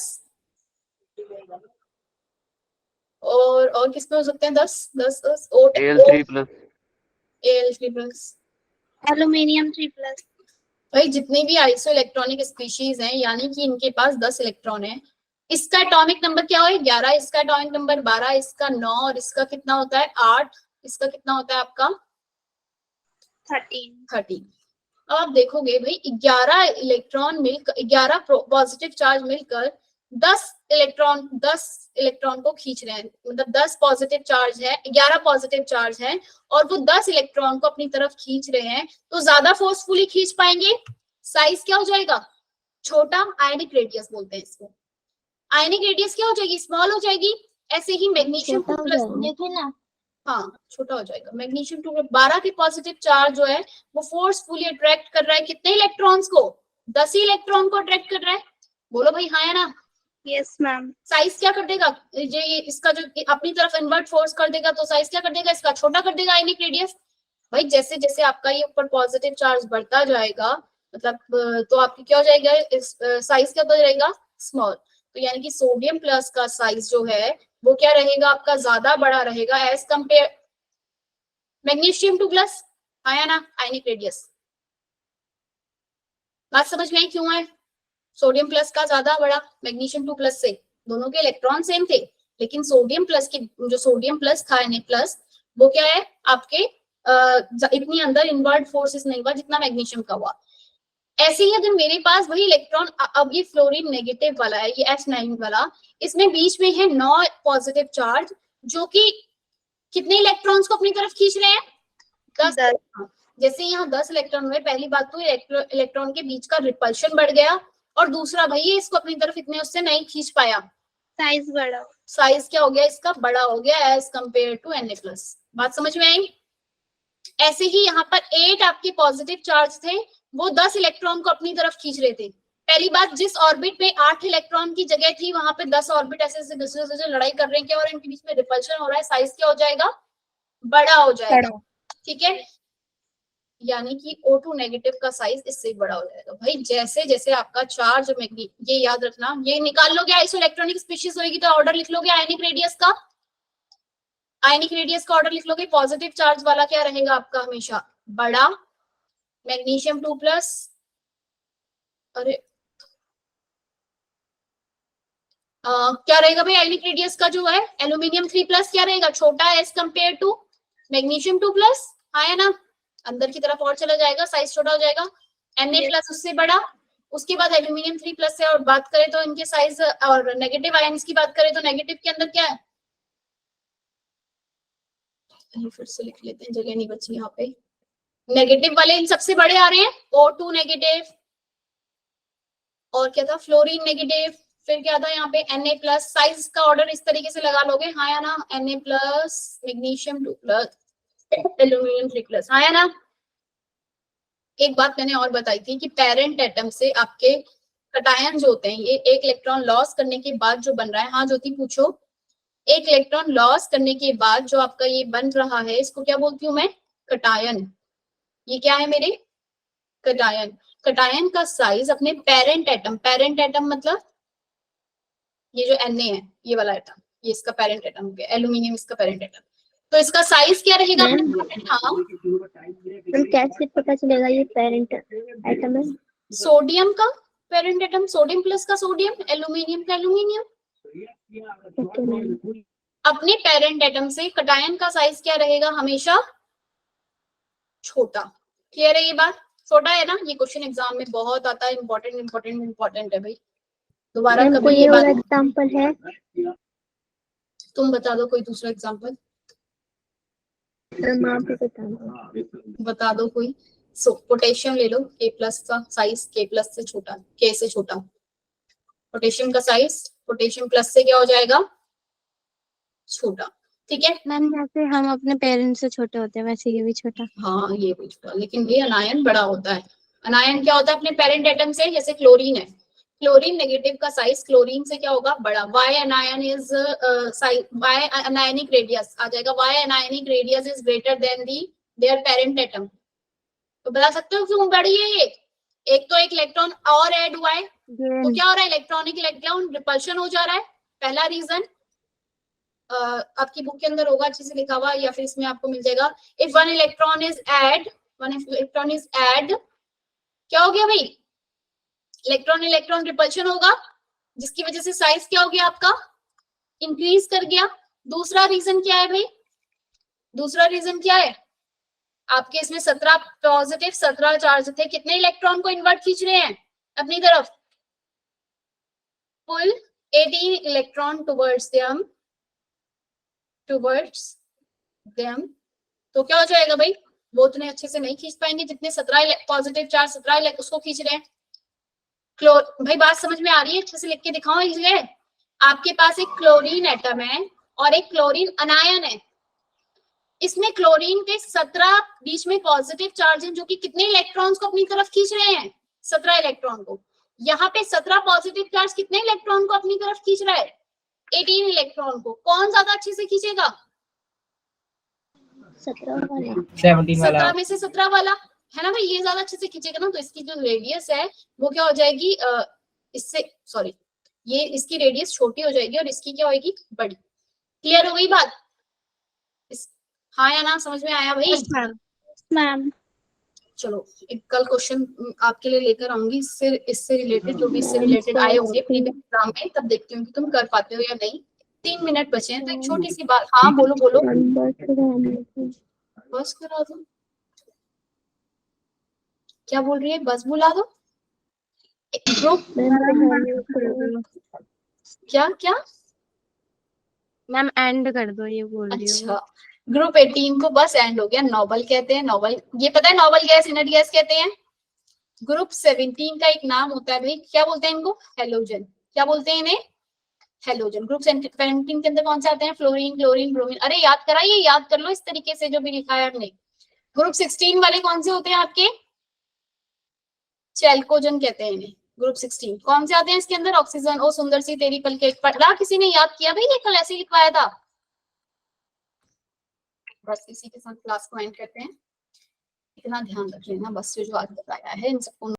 और किसमें हो सकते हैं 10 10 10? Al3 plus. Al3 plus. Aluminium 3 plus. भाई जितनी भी आइसो इलेक्ट्रॉनिक स्पीशीज हैं, यानी कि इनके पास 10 इलेक्ट्रॉन है। इसका एटॉमिक नंबर क्या है? 11। इसका एटॉमिक नंबर 12। इसका 9। और इसका कितना होता है? 8। इसका कितना होता है आपका? 13. 30। अब आप देखोगे भाई 11 इलेक्ट्रॉन मिलकर, 11 पॉजिटिव चार्ज मिलकर 10 इलेक्ट्रॉन को खींच रहे हैं। मतलब 10 पॉजिटिव चार्ज है, 11 पॉजिटिव चार्ज है, और वो 10 इलेक्ट्रॉन को अपनी तरफ खींच रहे हैं, तो ज्यादा फोर्सफुली खींच पाएंगे। साइज क्या हो जाएगा? छोटा। आयनिक रेडियस बोलते हैं इसको। आयनिक रेडियस क्या हो जाएगी? स्मॉल हो जाएगी। ऐसे ही मैग्नीशियम 2 प्लस, देखिए ना, हाँ छोटा हो जाएगा। मैग्नीशियम 2 12 के पॉजिटिव चार्ज जो है वो फोर्सफुली अट्रैक्ट कर रहा है कितने इलेक्ट्रॉन्स को? 10 ही इलेक्ट्रॉन को अट्रैक्ट कर रहा है। बोलो भाई हाँ या ना? yes ma'am. साइज क्या कर देगा? ये इसका जो अपनी तरफ इन्वर्ट फोर्स कर देगा, तो साइज क्या कर देगा? इसका छोटा कर देगा आयनिक रेडियस। भाई जैसे जैसे आपका ये ऊपर पॉजिटिव चार्ज बढ़ता जाएगा, मतलब तो आपकी क्या हो जाएगा? इस साइज क्या होता जाएगा? स्मॉल। तो यानी कि सोडियम प्लस का साइज जो है वो क्या रहेगा आपका? ज्यादा बड़ा रहेगा एज कंपेयर मैग्नीशियम 2 प्लस। आया ना? Ionic radius. बात समझ में आई क्यों है? सोडियम प्लस का ज्यादा बड़ा मैग्नीशियम 2 प्लस से। दोनों के इलेक्ट्रॉन सेम थे, लेकिन सोडियम प्लस की जो सोडियम प्लस था Na प्लस, वो क्या है आपके इतनी अंदर इनवर्ट फोर्सेस नहीं हुआ जितना मैग्नीशियम का हुआ। ऐसे ही अगर मेरे पास वही इलेक्ट्रॉन, अब ये फ्लोरीन नेगेटिव वाला है, ये H9 वाला, इसमें बीच में है 9 पॉजिटिव चार्ज, जो कि कितने इलेक्ट्रॉन्स को अपनी तरफ खींच रहे हैं? 10। जैसे यहाँ 10 इलेक्ट्रॉन हुए, पहली बात तो इलेक्ट्रॉन के बीच का रिपल्शन बढ़ गया, और दूसरा भाई ये इसको अपनी तरफ इतने उससे नहीं खींच पाया। साइज बड़ा. साइज क्या हो गया? इसका बड़ा हो गया as compare to Na plus. बात समझ में आई? ऐसे ही यहाँ पर 8 आपके पॉजिटिव चार्ज थे, वो 10 इलेक्ट्रॉन को अपनी तरफ खींच रहे थे। पहली बात, जिस ऑर्बिट में 8 इलेक्ट्रॉन की जगह थी, वहां पे 10 ऑर्बिट ऐसे ऐसे दूसरे से लड़ाई कर रहे हैं, क्या हो रहा है? इनके बीच में रिपल्शन हो रहा है। साइज क्या हो जाएगा? बड़ा हो जाएगा। ठीक है, यानी कि O2 नेगेटिव का साइज इससे बड़ा हो जाएगा। भाई जैसे जैसे आपका चार्ज, ये याद रखना, ये निकाल लोगे आइसो इलेक्ट्रॉनिक स्पीशीज होगी तो ऑर्डर लिख लोगे आयनिक रेडियस का। आयनिक रेडियस का ऑर्डर लिख लोगे। पॉजिटिव चार्ज वाला क्या रहेगा आपका? हमेशा बड़ा। मैग्नीशियम 2 प्लस, अरे क्या रहेगा भाई आयनिक रेडियस का जो है? एल्यूमिनियम 3 प्लस क्या रहेगा? छोटा as compare to magnesium 2 plus. आया ना? अंदर की तरफ और चला जाएगा, साइज छोटा हो जाएगा। Na प्लस उससे बड़ा। उसके बाद एल्यूमिनियम 3 प्लस से और बात करें तो इनके साइज, और नेगेटिव आयंस की बात करें तो नेगेटिव के अंदर क्या है? फिर से लिख लेते हैं, जगह नहीं बची यहाँ पे। नेगेटिव वाले इन सबसे बड़े आ रहे हैं, O2 नेगेटिव, और क्या था? Fluorine negative. फिर क्या था यहाँ पे? Na plus. साइज का ऑर्डर इस तरीके से लगा लोगे, हाँ या ना? Na plus, magnesium 2 plus, aluminium 3 plus. हाँ या ना? एक बात मैंने और बताई थी कि पेरेंट एटम से आपके कटायन जो होते हैं, ये एक इलेक्ट्रॉन लॉस करने के बाद जो बन रहा है, हाँ ज्योति पूछो, एक इलेक्ट्रॉन लॉस करने के बाद जो आपका ये बन रहा है, इसको क्या बोलती हूँ मैं? कटायन। ये क्या है मेरे? कटायन। कटायन का साइज अपने पेरेंट एटम मतलब ये जो Na है, ये वाला एटम, ये इसका पेरेंट एटम हो गया। एल्यूमिनियम इसका पेरेंट एटम, तो इसका साइज क्या रहेगा? हाँ, हम कैसे पता चलेगा ये पेरेंट आइटम है? सोडियम का पेरेंट एटम, सोडियम प्लस का सोडियम, एल्यूमिनियम का एल्यूमिनियम। Okay ma'am. अपने पेरेंट एटम से कटायन का साइज क्या रहेगा? हमेशा छोटा। क्लियर है ये बात? छोटा है ना? ये क्वेश्चन एग्जाम में बहुत आता है, इंपॉर्टेंट है भाई। दोबारा मैम कभी कोई ये और बात, एग्जांपल है? तुम बता दो कोई दूसरा एग्जांपल, मैम आप ही बताना. बता दो कोई। पोटेशियम ले लो, K प्लस का साइज K प्लस से छोटा, K से छोटा। पोटेशियम का साइज पोटेशियम प्लस से क्या हो जाएगा? छोटा। ठीक है, मैम जैसे हम अपने पेरेंट्स से छोटे होते हैं वैसे ये भी छोटा. हाँ ये भी छोटा, लेकिन ये अनायन बड़ा होता है। अनायन क्या होता है अपने पेरेंट एटम से, जैसे क्लोरीन है, क्लोरीन नेगेटिव का साइज क्लोरीन से क्या होगा, बड़ा। Why anion is why anionic radius आ जाएगा, why anionic radius is greater than the their parent atom. तो बता सकते हो क्यों बड़ी है ये? एक तो एक इलेक्ट्रॉन और ऐड हुआ है, तो क्या हो रहा है, इलेक्ट्रॉनिक इलेक्ट्रॉन रिपल्शन हो जा रहा है, पहला रीजन। आपकी बुक के अंदर होगा अच्छे से लिखा हुआ, या फिर इसमें आपको मिल जाएगा। If one electron is add, क्या हो गया भाई, इलेक्ट्रॉन इलेक्ट्रॉन रिपल्शन होगा, जिसकी वजह से साइज क्या हो गया आपका, इंक्रीज कर गया। दूसरा रीजन क्या है भाई, दूसरा रीजन क्या है, आपके इसमें 17 पॉजिटिव 17 चार्ज थे, कितने इलेक्ट्रॉन को इन्वर्ट खींच रहे हैं अपनी तरफ, पुल 18 इलेक्ट्रॉन टुवर्ड्स देम। तो क्या हो जाएगा भाई, वो उतने अच्छे से नहीं खींच पाएंगे जितने 17 पॉजिटिव चार्ज 17 उसको खींच रहे हैं। भाई बात समझ में आ रही है, अच्छे से लिख के दिखाओ। इसलिए आपके पास एक क्लोरीन एटम है और एक क्लोरीन अनायन है, इसमें क्लोरीन के 17 बीच में पॉजिटिव चार्ज हैं, जो कि कितने इलेक्ट्रॉन्स को अपनी तरफ खींच रहे हैं, 17 इलेक्ट्रॉन को। यहाँ पे 17 पॉजिटिव चार्ज कितने इलेक्ट्रॉन को अपनी तरफ खींच रहा है, 18 इलेक्ट्रॉन को। कौन ज्यादा अच्छे से खींचेगा, 17 वाला। 17 वाला। 17 में से 17 वाला है ना भाई, ये ज्यादा अच्छे से खींचेगा ना। तो इसकी जो रेडियस है वो क्या हो जाएगी, इससे सॉरी ये इसकी रेडियस छोटी हो जाएगी और इसकी क्या होगी, बड़ी। क्लियर हो गई बात? हाँ या ना, समझ में आया भाई? मैम चलो एक कल क्वेश्चन आपके लिए लेकर आऊंगी, इससे रिलेटेड, जो भी इससे रिलेटेड आए होंगे प्रीवियस एग्जाम में, तब देखती हूँ कि तुम कर पाते हो या नहीं। 3 मिनट बचे हैं, तो एक छोटी सी बात। हाँ बोलो बोलो। बस करा दो, क्या बोल रही है, बस बुला दो। ग्रुप क्या क्या मैम एंड कर दो, ये बोल रही हूँ। अच्छा, ग्रुप 18 को बस एंड हो गया, नोबल कहते हैं। नोबल, ये पता है नोबल गैस, इनर्ट गैस कहते हैं। ग्रुप 17 का एक नाम होता है भाई, क्या बोलते हैं इनको, हेलोजन। क्या बोलते हैं इन्हें, हेलोजन। ग्रुप 17 के अंदर कौन से आते हैं, फ्लोरीन, क्लोरीन, ब्रोमीन। अरे याद कराइए, याद कर लो इस तरीके से जो भी लिखा है हमने। ग्रुप 16 वाले कौन से होते हैं आपके, चैल्कोजन कहते हैं इन्हें। ग्रुप 16 कौन से आते हैं इसके अंदर, ऑक्सीजन। ओ सुंदर सी तेरी पलके, पढ़ा किसी ने, याद किया भाई, ये कल ऐसे ही लिखवाया था। बस इसी के साथ क्लास को एंड करते हैं। इतना ध्यान रख लेना बस, जो आज बताया है इन सबको